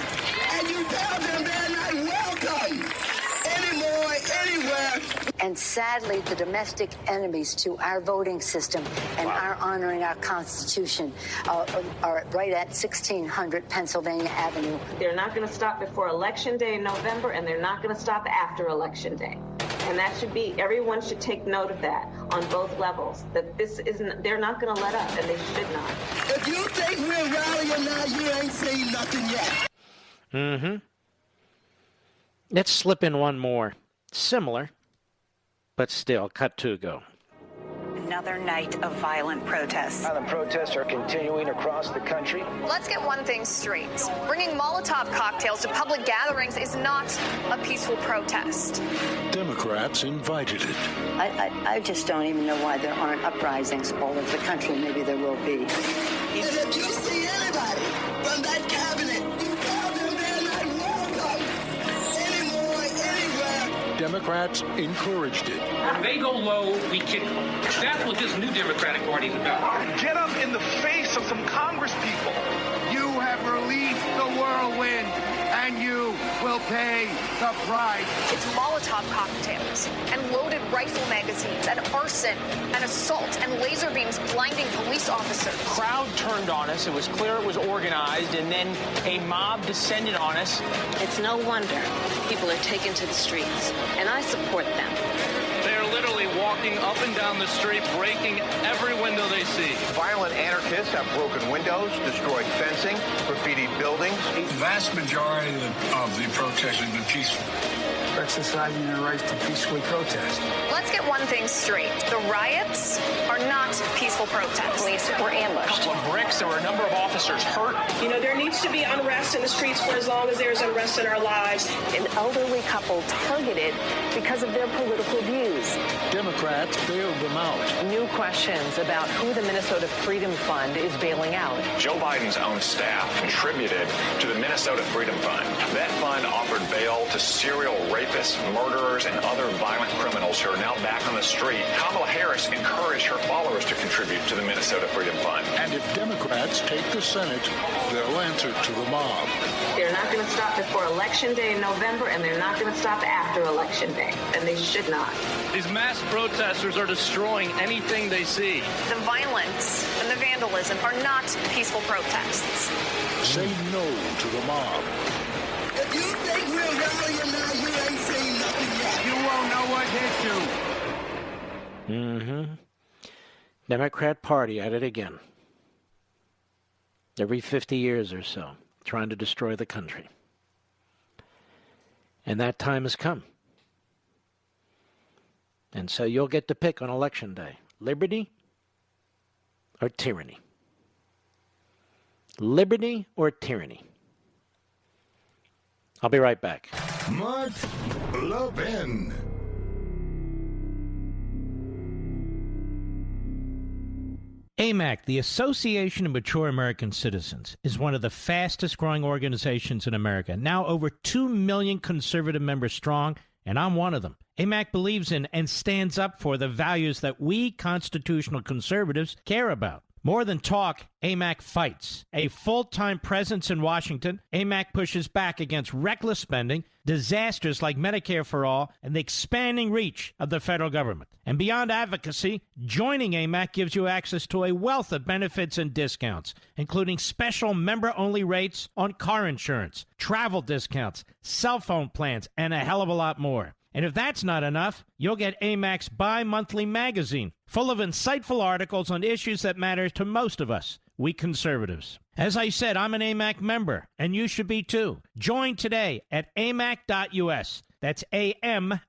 And you tell them they're not welcome anymore, anywhere. And sadly, the domestic enemies to our voting system and our honoring our Constitution are right at 1600 Pennsylvania Avenue. They're not going to stop before Election Day in November, and they're not going to stop after Election Day. And that should be, everyone should take note of that on both levels, that this isn't, they're not going to let up, and they should not. If you think we're rallying now, you ain't seen nothing yet. Mm-hmm. Let's slip in one more. Similar, but still. Cut 2, go. Another night of violent protests. Violent protests are continuing across the country. Let's get one thing straight. Bringing Molotov cocktails to public gatherings is not a peaceful protest. Democrats invited it. I just don't even know why there aren't uprisings all over the country. Maybe there will be. And if you see anybody from that cabinet, you tell them they're not welcome anymore, anywhere. Democrats encouraged it. When they go low, we kick them. That's what this new Democratic Party is about. Get up in the face of some Congress people. You have released the whirlwind, and you will pay the price. It's Molotov cocktails and loaded rifle magazines and arson and assault and laser beams blinding police officers. Crowd turned on us. It was clear it was organized, and then a mob descended on us. It's no wonder people are taken to the streets, and I support them. They're literally walking up and down the street, breaking every window they see. Violent anarchists have broken windows, destroyed fencing, graffitied buildings. The vast majority of the protests have been peaceful. Exercising their rights to peacefully protest. Let's get one thing straight. The riots are not peaceful protests. Police were ambushed. A couple of bricks. There were a number of officers hurt. You know, there needs to be unrest in the streets for as long as there's unrest in our lives. An elderly couple targeted because of their political views. Democrats bailed them out. New questions about who the Minnesota Freedom Fund is bailing out. Joe Biden's own staff contributed to the Minnesota Freedom Fund. That fund offered bail to serial rapists, murderers, and other violent criminals who are now back on the street. Kamala Harris encouraged her followers to contribute to the Minnesota Freedom Fund. And if Democrats take the Senate, they'll answer to the mob. They're not going to stop before Election Day in November, and they're not going to stop after Election Day, and they should not. These mass protesters are destroying anything they see. The violence and the vandalism are not peaceful protests. Say no to the mob. If you think we're rallying now, you ain't seen nothing yet. You won't know what hit you. Mm-hmm. Democrat Party at it again. Every 50 years or so, trying to destroy the country. And that time has come. And so you'll get to pick on Election Day. Liberty or tyranny? Liberty or tyranny? I'll be right back. Mark Levin. AMAC, the Association of Mature American Citizens, is one of the fastest growing organizations in America. Now over 2 million conservative members strong, and I'm one of them. AMAC believes in and stands up for the values that we constitutional conservatives care about. More than talk, AMAC fights. A full-time presence in Washington, AMAC pushes back against reckless spending, disasters like Medicare for All, and the expanding reach of the federal government. And beyond advocacy, joining AMAC gives you access to a wealth of benefits and discounts, including special member-only rates on car insurance, travel discounts, cell phone plans, and a hell of a lot more. And if that's not enough, you'll get AMAC's bi-monthly magazine, full of insightful articles on issues that matter to most of us, we conservatives. As I said, I'm an AMAC member, and you should be too. Join today at amac.us. That's AMAC.us.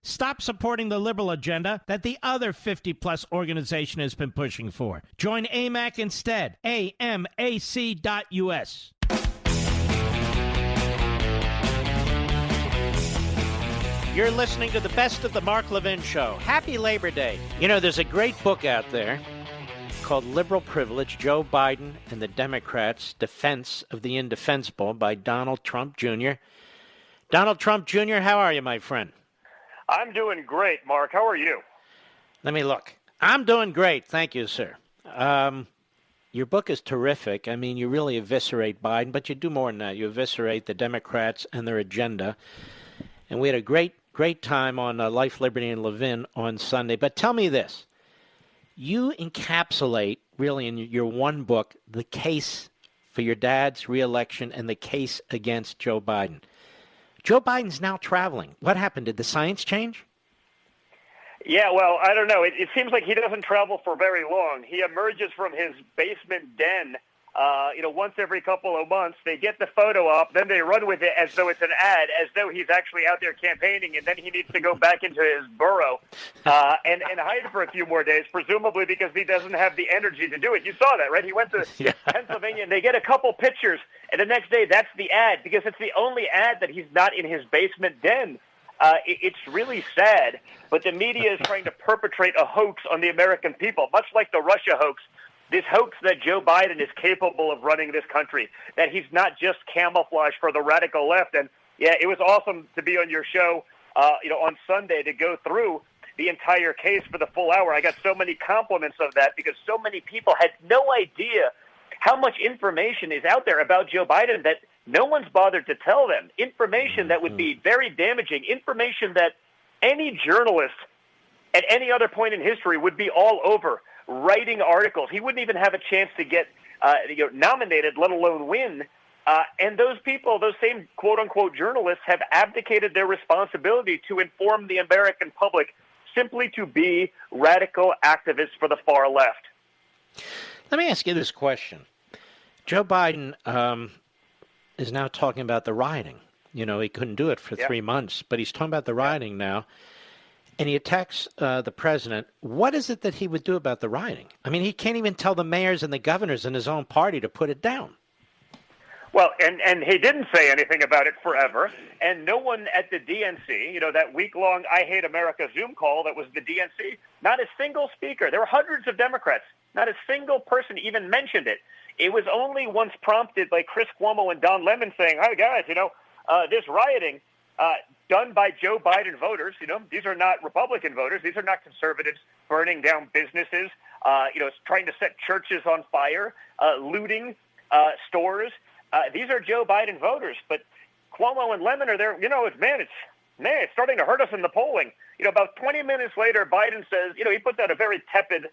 Stop supporting the liberal agenda that the other 50-plus organization has been pushing for. Join AMAC instead. AMAC.us. You're listening to the Best of the Mark Levin Show. Happy Labor Day. You know, there's a great book out there called Liberal Privilege, Joe Biden and the Democrats' Defense of the Indefensible by Donald Trump Jr. Donald Trump Jr., how are you, my friend? I'm doing great, Mark. How are you? Let me look. I'm doing great. Thank you, sir. Your book is terrific. I mean, you really eviscerate Biden, but you do more than that. You eviscerate the Democrats and their agenda. And we had a great time on Life, Liberty, and Levin on Sunday. But tell me this. You encapsulate, really, in your one book, the case for your dad's reelection and the case against Joe Biden. Joe Biden's now traveling. What happened? Did the science change? Yeah, well, I don't know. It seems like he doesn't travel for very long. He emerges from his basement den once every couple of months. They get the photo up, then they run with it as though it's an ad, as though he's actually out there campaigning, and then he needs to go back into his burrow and hide for a few more days, presumably because he doesn't have the energy to do it. You saw that, right? He went to Pennsylvania, and they get a couple pictures, and the next day that's the ad, because it's the only ad that he's not in his basement den. It's really sad, but the media is trying to perpetrate a hoax on the American people, much like the Russia hoax. This hoax that Joe Biden is capable of running this country, that he's not just camouflage for the radical left. And, yeah, it was awesome to be on your show, on Sunday to go through the entire case for the full hour. I got so many compliments of that because so many people had no idea how much information is out there about Joe Biden that no one's bothered to tell them. Information that would be very damaging, information that any journalist at any other point in history would be all over writing articles. He wouldn't even have a chance to get nominated, let alone win. And those people, those same quote-unquote journalists, have abdicated their responsibility to inform the American public simply to be radical activists for the far left. Let me ask you this question. Joe Biden is now talking about the rioting. You know, he couldn't do it for 3 months, but he's talking about the rioting now. And he attacks the president. What is it that he would do about the rioting? I mean, he can't even tell the mayors and the governors in his own party to put it down. Well, and he didn't say anything about it forever, and no one at the DNC, you know, that week-long I Hate America Zoom call that was the DNC, not a single speaker. There were hundreds of Democrats. Not a single person even mentioned it. It was only once prompted by Chris Cuomo and Don Lemon saying, "Hi, guys, you know, this rioting done by Joe Biden voters, you know, these are not Republican voters. These are not conservatives burning down businesses, you know, trying to set churches on fire, looting stores. These are Joe Biden voters." But Cuomo and Lemon are there. You know, it's starting to hurt us in the polling. You know, about 20 minutes later, Biden says, you know, he puts out a very tepid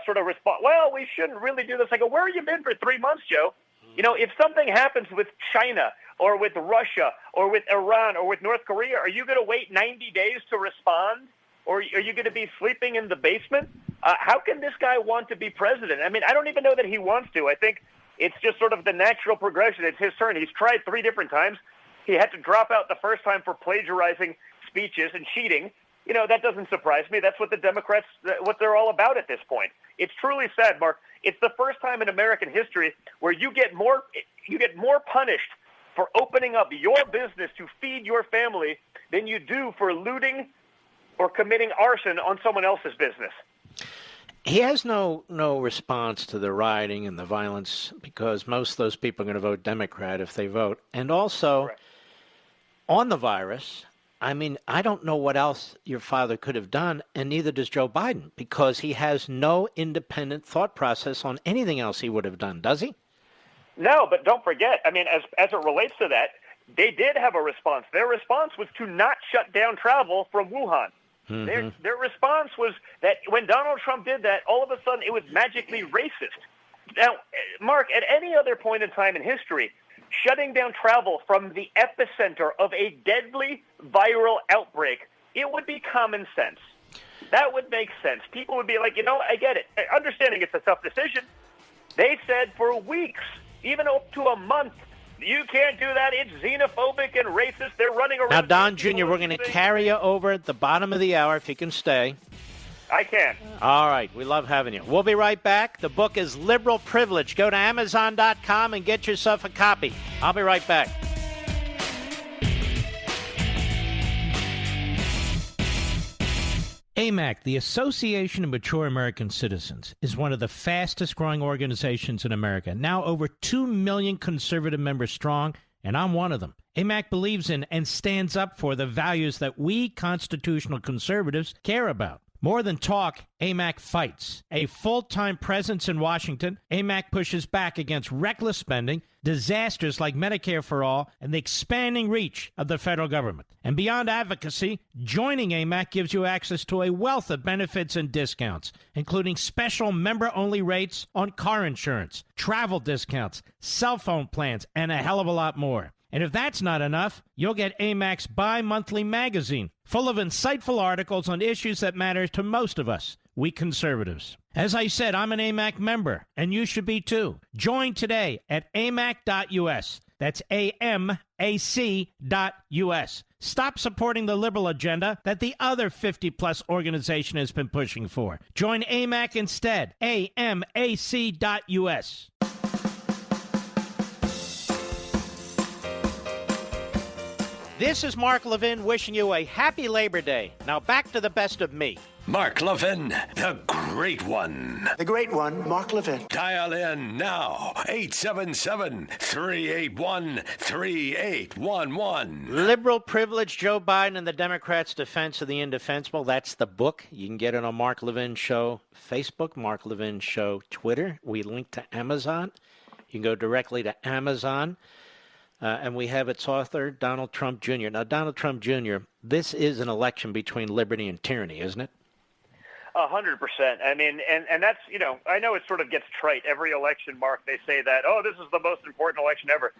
sort of response. Well, we shouldn't really do this. I go, where have you been for 3 months, Joe? You know, if something happens with China or with Russia or with Iran or with North Korea, are you going to wait 90 days to respond? Or are you going to be sleeping in the basement? How can this guy want to be president? I mean, I don't even know that he wants to. I think it's just sort of the natural progression. It's his turn. He's tried 3 different times. He had to drop out the first time for plagiarizing speeches and cheating. You know, that doesn't surprise me. That's what the Democrats, what they're all about at this point. It's truly sad, Mark. It's the first time in American history where you get more punished for opening up your business to feed your family than you do for looting or committing arson on someone else's business. He has no response to the rioting and the violence because most of those people are going to vote Democrat if they vote. And also, on the virus, I mean, I don't know what else your father could have done, and neither does Joe Biden, because he has no independent thought process on anything else he would have done, does he? No, but don't forget, I mean, as it relates to that, they did have a response. Their response was to not shut down travel from Wuhan. Mm-hmm. Their response was that when Donald Trump did that, all of a sudden it was magically racist. Now, Mark, at any other point in time in history, shutting down travel from the epicenter of a deadly viral outbreak, it would be common sense. That would make sense. People would be like, you know, I get it. Understanding it's a tough decision. They said for weeks, even up to a month, you can't do that. It's xenophobic and racist. They're running around. Now, Don Jr., we're going to carry you over at the bottom of the hour if you can stay. I can. All right. We love having you. We'll be right back. The book is Liberal Privilege. Go to Amazon.com and get yourself a copy. I'll be right back. AMAC, the Association of Mature American Citizens, is one of the fastest growing organizations in America. Now over 2 million conservative members strong, and I'm one of them. AMAC believes in and stands up for the values that we constitutional conservatives care about. More than talk, AMAC fights. A full-time presence in Washington, AMAC pushes back against reckless spending, disasters like Medicare for All, and the expanding reach of the federal government. And beyond advocacy, joining AMAC gives you access to a wealth of benefits and discounts, including special member-only rates on car insurance, travel discounts, cell phone plans, and a hell of a lot more. And if that's not enough, you'll get AMAC's bi-monthly magazine, full of insightful articles on issues that matter to most of us, we conservatives. As I said, I'm an AMAC member, and you should be too. Join today at amac.us. That's AMAC.us. Stop supporting the liberal agenda that the other 50-plus organization has been pushing for. Join AMAC instead. AMAC.us. This is Mark Levin wishing you a happy Labor Day. Now back to the best of me. Mark Levin, the great one. The great one, Mark Levin. Dial in now, 877-381-3811. Liberal privilege, Joe Biden and the Democrats' defense of the indefensible. That's the book. You can get it on Mark Levin Show Facebook, Mark Levin Show Twitter. We link to Amazon. You can go directly to Amazon. And we have its author, Donald Trump Jr. Now, Donald Trump Jr., this is an election between liberty and tyranny, isn't it? 100%. I mean, and that's, I know it sort of gets trite. Every election, Mark, they say that, oh, this is the most important election ever.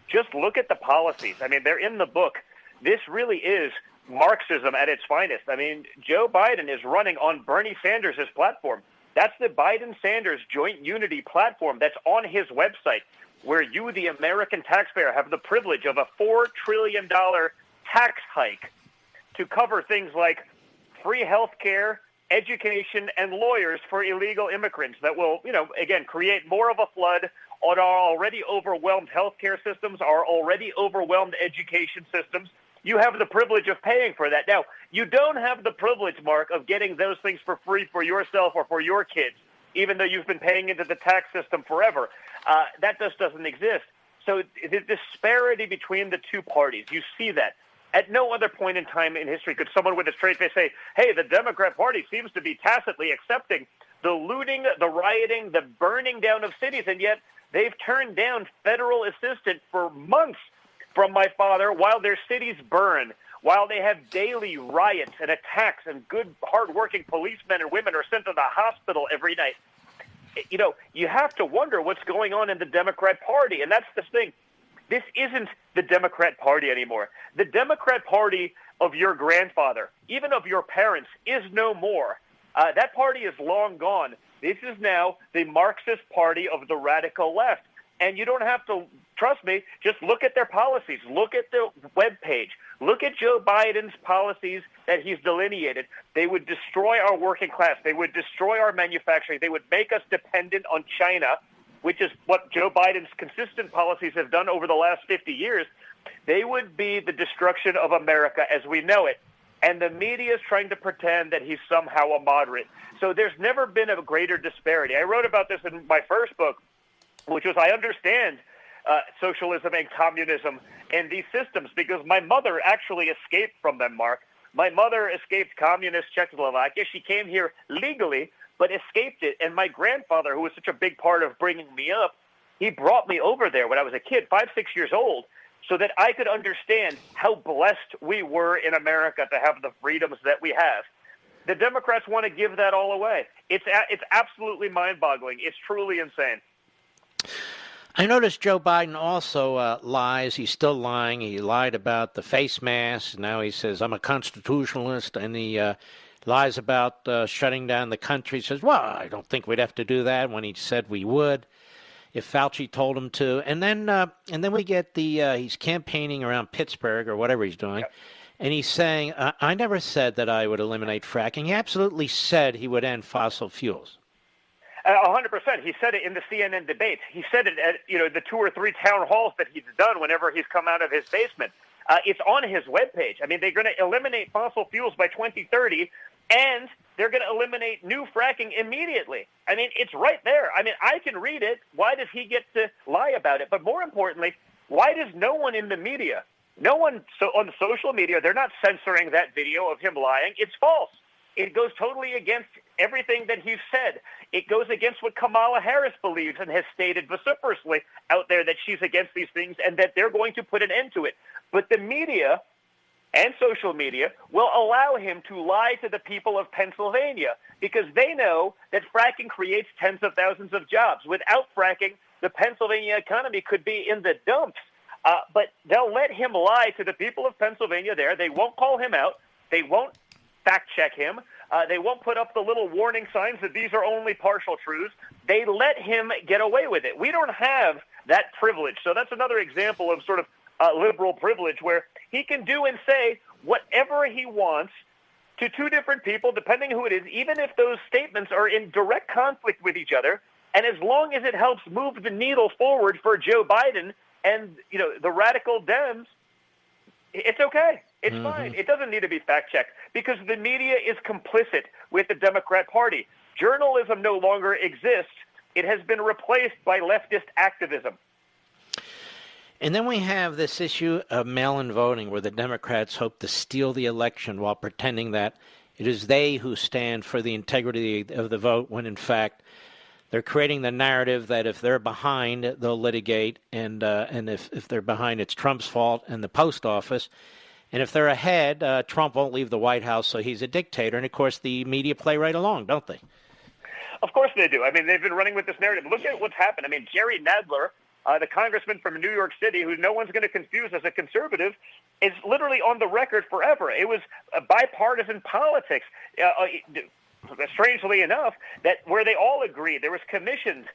Just look at the policies. I mean, they're in the book. This really is Marxism at its finest. I mean, Joe Biden is running on Bernie Sanders' platform. That's the Biden-Sanders Joint Unity platform that's on his website, where you, the American taxpayer, have the privilege of a $4 trillion tax hike to cover things like free health care, education, and lawyers for illegal immigrants that will, again, create more of a flood on our already overwhelmed healthcare systems, our already overwhelmed education systems. You have the privilege of paying for that. Now, you don't have the privilege, Mark, of getting those things for free for yourself or for your kids, even though you've been paying into the tax system forever. That just doesn't exist. So the disparity between the two parties, you see that. At no other point in time in history could someone with a straight face say, hey, the Democrat Party seems to be tacitly accepting the looting, the rioting, the burning down of cities, and yet they've turned down federal assistance for months from my father while their cities burn, while they have daily riots and attacks and good, hardworking policemen and women are sent to the hospital every night. You have to wonder what's going on in the Democrat Party, and that's the thing. This isn't the Democrat Party anymore. The Democrat Party of your grandfather, even of your parents, is no more. That party is long gone. This is now the Marxist Party of the radical left. And you don't have to, trust me, just look at their policies. Look at the webpage. Look at Joe Biden's policies that he's delineated. They would destroy our working class. They would destroy our manufacturing. They would make us dependent on China, which is what Joe Biden's consistent policies have done over the last 50 years. They would be the destruction of America as we know it. And the media is trying to pretend that he's somehow a moderate. So there's never been a greater disparity. I wrote about this in my first book, which was I understand socialism and communism and these systems because my mother actually escaped from them, Mark. My mother escaped communist Czechoslovakia. She came here legally, but escaped it. And my grandfather, who was such a big part of bringing me up, he brought me over there when I was a kid, 5, 6 years old, so that I could understand how blessed we were in America to have the freedoms that we have. The Democrats want to give that all away. It's absolutely mind-boggling. It's truly insane. I noticed Joe Biden also lies. He's still lying. He lied about the face mask. Now he says, I'm a constitutionalist, and he lies about shutting down the country. He says, well, I don't think we'd have to do that when he said we would if Fauci told him to. And then we get he's campaigning around Pittsburgh or whatever he's doing, and he's saying, I never said that I would eliminate fracking. He absolutely said he would end fossil fuels. 100%. He said it in the CNN debates. He said it at the 2 or 3 town halls that he's done whenever he's come out of his basement. It's on his webpage. I mean, they're going to eliminate fossil fuels by 2030, and they're going to eliminate new fracking immediately. I mean, it's right there. I mean, I can read it. Why does he get to lie about it? But more importantly, why does no one in the media, no one on social media, they're not censoring that video of him lying? It's false. It goes totally against everything that he's said. It goes against what Kamala Harris believes and has stated vociferously out there, that she's against these things and that they're going to put an end to it. But the media and social media will allow him to lie to the people of Pennsylvania because they know that fracking creates tens of thousands of jobs. Without fracking, the Pennsylvania economy could be in the dumps. But they'll let him lie to the people of Pennsylvania there. They won't call him out. They won't fact-check him. They won't put up the little warning signs that these are only partial truths. They let him get away with it. We don't have that privilege. So that's another example of sort of liberal privilege where he can do and say whatever he wants to 2 different people, depending who it is, even if those statements are in direct conflict with each other. And as long as it helps move the needle forward for Joe Biden and the radical Dems, it's okay. It's fine. It doesn't need to be fact-checked because the media is complicit with the Democrat Party. Journalism no longer exists. It has been replaced by leftist activism. And then we have this issue of mail-in voting where the Democrats hope to steal the election while pretending that it is they who stand for the integrity of the vote when, in fact, they're creating the narrative that if they're behind, they'll litigate, and if they're behind, it's Trump's fault and the post office. And if they're ahead, Trump won't leave the White House, so he's a dictator. And, of course, the media play right along, don't they? Of course they do. I mean, they've been running with this narrative. Look at what's happened. I mean, Jerry Nadler, the congressman from New York City, who no one's going to confuse as a conservative, is literally on the record forever. It was bipartisan politics. Strangely enough, that where they all agreed, there was commissions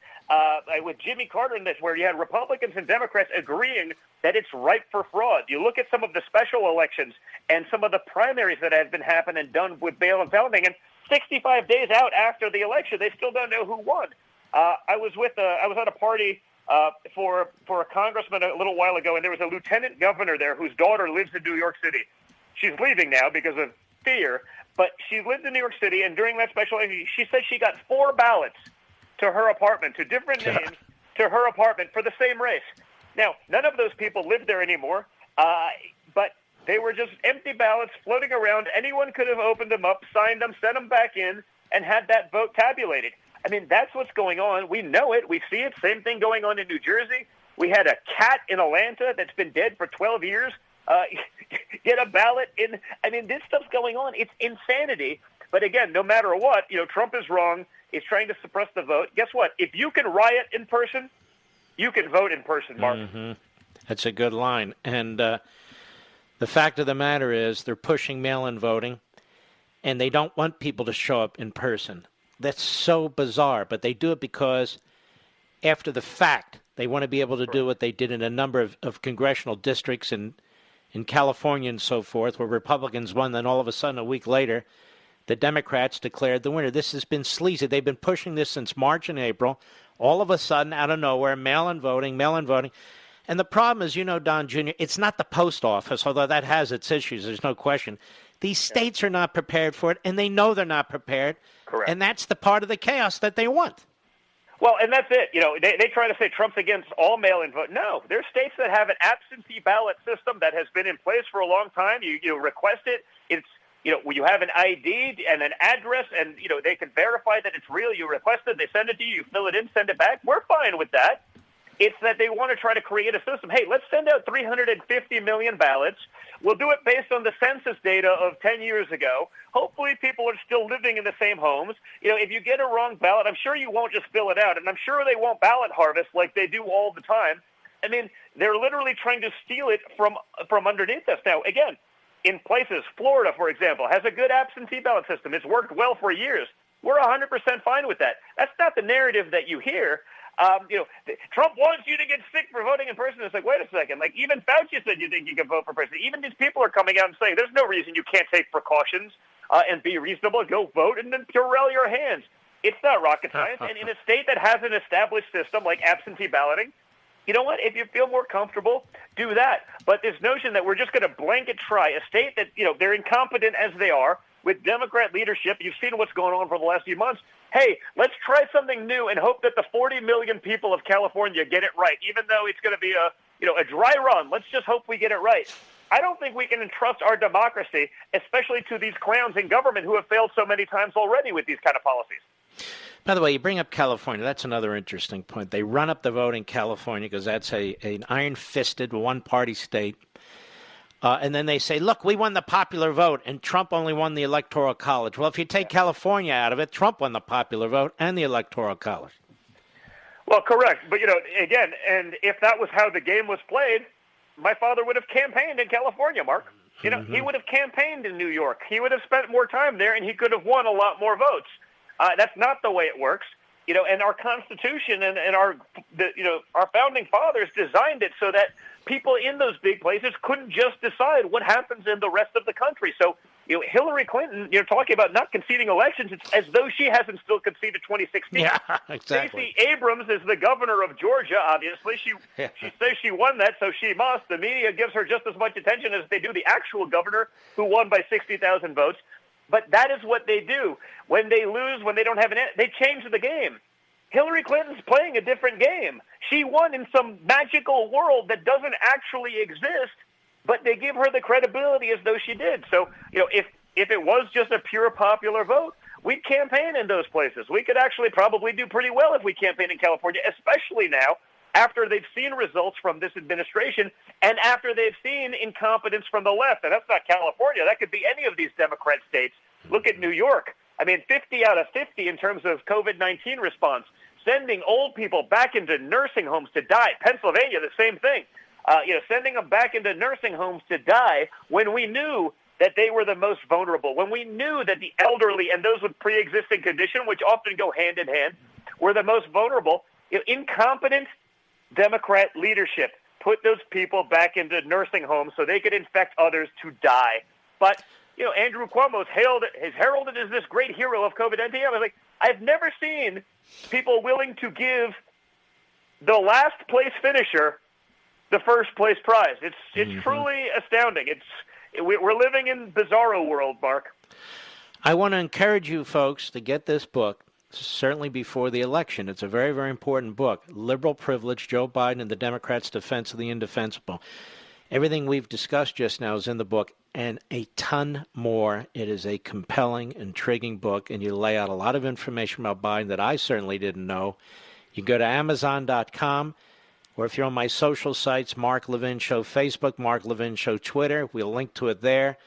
with Jimmy Carter in this, where you had Republicans and Democrats agreeing that it's ripe for fraud. You look at some of the special elections and some of the primaries that have been happening and done with mail and balloting, and 65 days out after the election, they still don't know who won. I was at a party for a congressman a little while ago, and there was a lieutenant governor there whose daughter lives in New York City. She's leaving now because of fear. But she lived in New York City, and during that special election, she said she got 4 ballots to her apartment, to different names, to her apartment for the same race. Now, none of those people live there anymore, but they were just empty ballots floating around. Anyone could have opened them up, signed them, sent them back in, and had that vote tabulated. I mean, that's what's going on. We know it. We see it. Same thing going on in New Jersey. We had a cat in Atlanta that's been dead for 12 years. Get a ballot in. I mean, this stuff's going on. It's insanity. But again, no matter what, Trump is wrong. He's trying to suppress the vote. Guess what? If you can riot in person, you can vote in person, Mark. That's a good line. And the fact of the matter is they're pushing mail-in voting, and they don't want people to show up in person. That's so bizarre. But they do it because after the fact, they want to be able to do what they did in a number of congressional districts in California and so forth, where Republicans won, then all of a sudden a week later, the Democrats declared the winner. This has been sleazy. They've been pushing this since March and April. All of a sudden, out of nowhere, mail-in voting. And the problem is, Don Jr., it's not the post office, although that has its issues. There's no question. These states are not prepared for it, and they know they're not prepared. Correct. And that's the part of the chaos that they want. Well, and that's it. They try to say Trump's against all mail-in vote. No, there's states that have an absentee ballot system that has been in place for a long time. You request it. It's, you have an ID and an address, and, they can verify that it's real. You request it. They send it to you. You fill it in, send it back. We're fine with that. It's that they want to try to create a system. Hey, let's send out 350 million ballots. We'll do it based on the census data of 10 years ago. Hopefully people are still living in the same homes. If you get a wrong ballot, I'm sure you won't just fill it out, and I'm sure they won't ballot harvest like they do all the time. I mean, they're literally trying to steal it from underneath us. Now, again, in places, Florida, for example, has a good absentee ballot system. It's worked well for years. We're 100% fine with that. That's not the narrative that you hear. Trump wants you to get sick for voting in person. It's like, wait a second. Like, even Fauci said you think you can vote for person. Even these people are coming out and saying there's no reason you can't take precautions and be reasonable. Go vote and then Purell your hands. It's not rocket science. And in a state that has an established system like absentee balloting, you know what? If you feel more comfortable, do that. But this notion that we're just going to blanket try a state that, they're incompetent as they are with Democrat leadership. You've seen what's going on for the last few months. Hey, let's try something new and hope that the 40 million people of California get it right, even though it's going to be a dry run. Let's just hope we get it right. I don't think we can entrust our democracy, especially to these clowns in government who have failed so many times already with these kind of policies. By the way, you bring up California. That's another interesting point. They run up the vote in California because that's an iron-fisted, one-party state. And then they say, look, we won the popular vote, and Trump only won the Electoral College. Well, if you take California out of it, Trump won the popular vote and the Electoral College. Well, correct. But, again, and if that was how the game was played, my father would have campaigned in California, Mark. He would have campaigned in New York. He would have spent more time there, and he could have won a lot more votes. That's not the way it works. And our Constitution and our founding fathers designed it so that people in those big places couldn't just decide what happens in the rest of the country. So, Hillary Clinton, talking about not conceding elections, it's as though she hasn't still conceded 2016. Yeah, exactly. Stacey Abrams is the governor of Georgia, obviously. She says she won that, so she must. The media gives her just as much attention as they do the actual governor who won by 60,000 votes. But that is what they do. When they lose, when they don't have they change the game. Hillary Clinton's playing a different game. She won in some magical world that doesn't actually exist, but they give her the credibility as though she did. So, if it was just a pure popular vote, we'd campaign in those places. We could actually probably do pretty well if we campaign in California, especially now after they've seen results from this administration and after they've seen incompetence from the left. And that's not California. That could be any of these Democrat states. Look at New York. 50 out of 50 in terms of COVID-19 response, sending old people back into nursing homes to die. Pennsylvania, the same thing. Sending them back into nursing homes to die when we knew that they were the most vulnerable, when we knew that the elderly and those with pre-existing condition, which often go hand in hand, were the most vulnerable. Incompetent Democrat leadership put those people back into nursing homes so they could infect others to die. But Andrew Cuomo's heralded as this great hero of COVID-19. I was like, I've never seen people willing to give the last place finisher the first place prize. It's truly astounding. We're living in bizarro world, Mark. I want to encourage you folks to get this book, certainly before the election. It's a very, very important book. Liberal Privilege, Joe Biden and the Democrats' Defense of the Indefensible. Everything we've discussed just now is in the book, and a ton more. It is a compelling, intriguing book, and you lay out a lot of information about Biden that I certainly didn't know. You go to Amazon.com, or if you're on my social sites, Mark Levin Show Facebook, Mark Levin Show Twitter, we'll link to it there.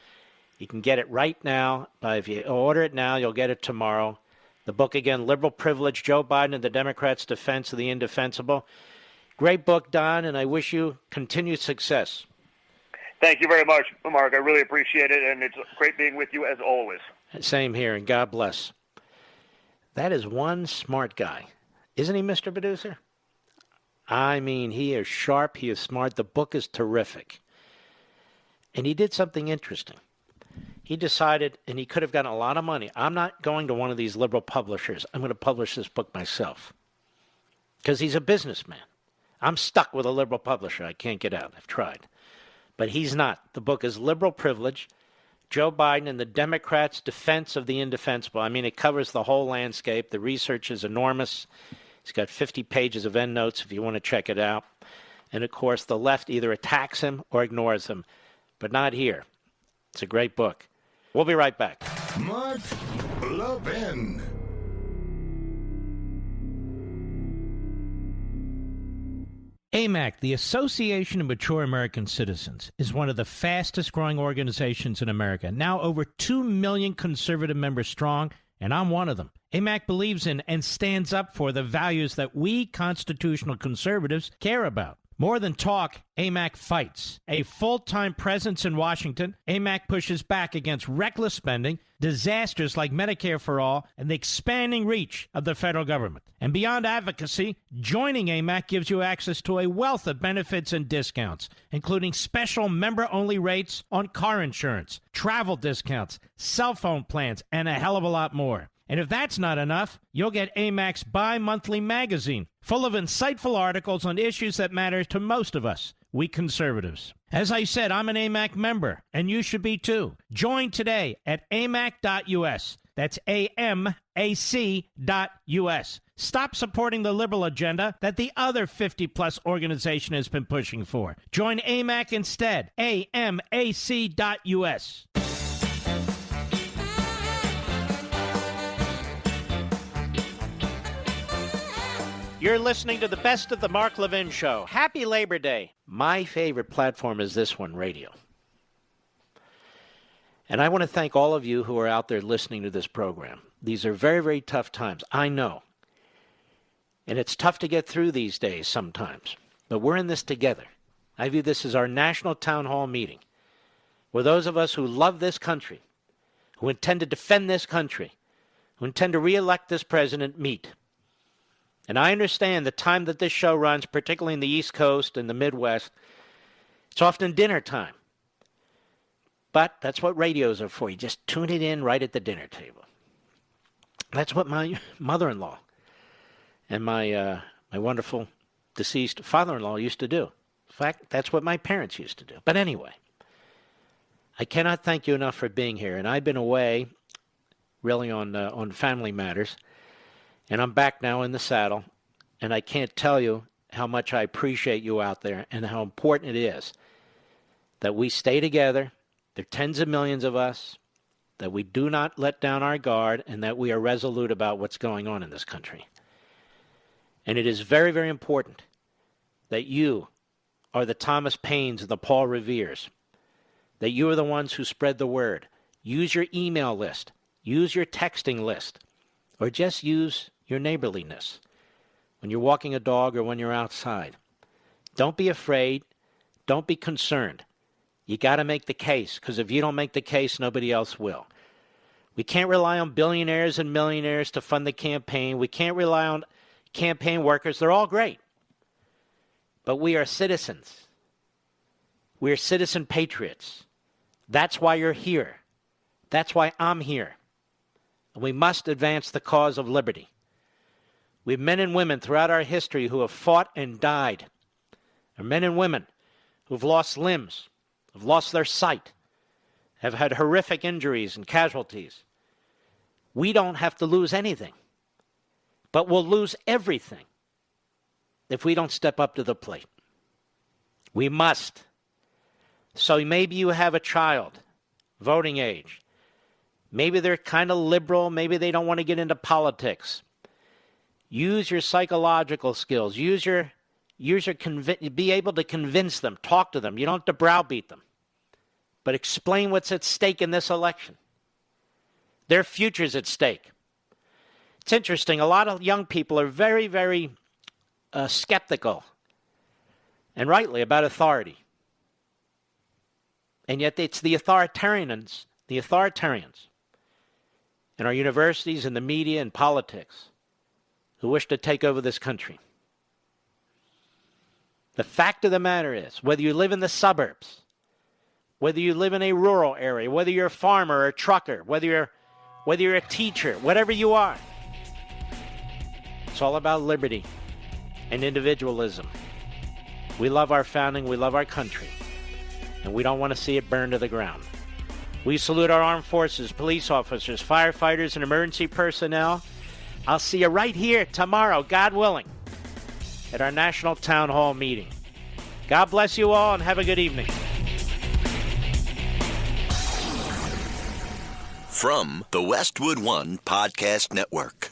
You can get it right now. If you order it now, you'll get it tomorrow. The book again, Liberal Privilege, Joe Biden and the Democrats' Defense of the Indefensible. Great book, Don, and I wish you continued success. Thank you very much, Mark. I really appreciate it, and it's great being with you as always. Same here, and God bless. That is one smart guy. Isn't he, Mr. Producer? He is sharp. He is smart. The book is terrific. And he did something interesting. He decided, and he could have gotten a lot of money. I'm not going to one of these liberal publishers. I'm going to publish this book myself. Because he's a businessman. I'm stuck with a liberal publisher. I can't get out. I've tried. But he's not. The book is Liberal Privilege, Joe Biden and the Democrats' Defense of the Indefensible. It covers the whole landscape. The research is enormous. He's got 50 pages of endnotes if you want to check it out. And, of course, the left either attacks him or ignores him. But not here. It's a great book. We'll be right back. Mark Levin. AMAC, the Association of Mature American Citizens, is one of the fastest growing organizations in America. Now over 2 million conservative members strong, and I'm one of them. AMAC believes in and stands up for the values that we constitutional conservatives care about. More than talk, AMAC fights. A full-time presence in Washington, AMAC pushes back against reckless spending, disasters like Medicare for All, and the expanding reach of the federal government. And beyond advocacy, joining AMAC gives you access to a wealth of benefits and discounts, including special member-only rates on car insurance, travel discounts, cell phone plans, and a hell of a lot more. And if that's not enough, you'll get AMAC's bi-monthly magazine, full of insightful articles on issues that matter to most of us, we conservatives. As I said, I'm an AMAC member, and you should be too. Join today at amac.us. That's AMAC.us. Stop supporting the liberal agenda that the other 50-plus organization has been pushing for. Join AMAC instead. AMAC.us. You're listening to the best of the Mark Levin Show. Happy Labor Day. My favorite platform is this one, radio. And I want to thank all of you who are out there listening to this program. These are very, very tough times. I know. And it's tough to get through these days sometimes. But we're in this together. I view this as our national town hall meeting, where those of us who love this country, who intend to defend this country, who intend to re-elect this president meet. And I understand the time that this show runs, particularly in the East Coast and the Midwest, it's often dinner time. But that's what radios are for. You just tune it in right at the dinner table. That's what my mother-in-law and my wonderful deceased father-in-law used to do. In fact, that's what my parents used to do. But anyway, I cannot thank you enough for being here. And I've been away really on family matters. And I'm back now in the saddle. And I can't tell you how much I appreciate you out there and how important it is that we stay together. There are tens of millions of us, that we do not let down our guard, and that we are resolute about what's going on in this country. And it is very, very important that you are the Thomas Paines and the Paul Reveres, that you are the ones who spread the word. Use your email list. Use your texting list. Or just use your neighborliness when you're walking a dog or when you're outside. Don't be afraid. Don't be concerned. You got to make the case, because if you don't make the case, nobody else will. We can't rely on billionaires and millionaires to fund the campaign. We can't rely on campaign workers. They're all great. But we are citizens. We are citizen patriots. That's why you're here. That's why I'm here. And we must advance the cause of liberty. We have men and women throughout our history who have fought and died. There are men and women who have lost limbs, have lost their sight, have had horrific injuries and casualties. We don't have to lose anything, but we'll lose everything if we don't step up to the plate. We must. So maybe you have a child, voting age. Maybe they're kind of liberal. Maybe they don't want to get into politics. Use your psychological skills. Be able to convince them. Talk to them. You don't have to browbeat them. But explain what's at stake in this election. Their future's at stake. It's interesting. A lot of young people are very, very skeptical, and rightly, about authority. And yet it's the authoritarians in our universities and the media and politics who wish to take over this country. The fact of the matter is, whether you live in the suburbs, whether you live in a rural area, whether you're a farmer or a trucker, whether you're a teacher, whatever you are, it's all about liberty and individualism. We love our founding, we love our country, and we don't want to see it burn to the ground. We salute our armed forces, police officers, firefighters, and emergency personnel. I'll see you right here tomorrow, God willing, at our National Town Hall meeting. God bless you all and have a good evening. From the Westwood One Podcast Network.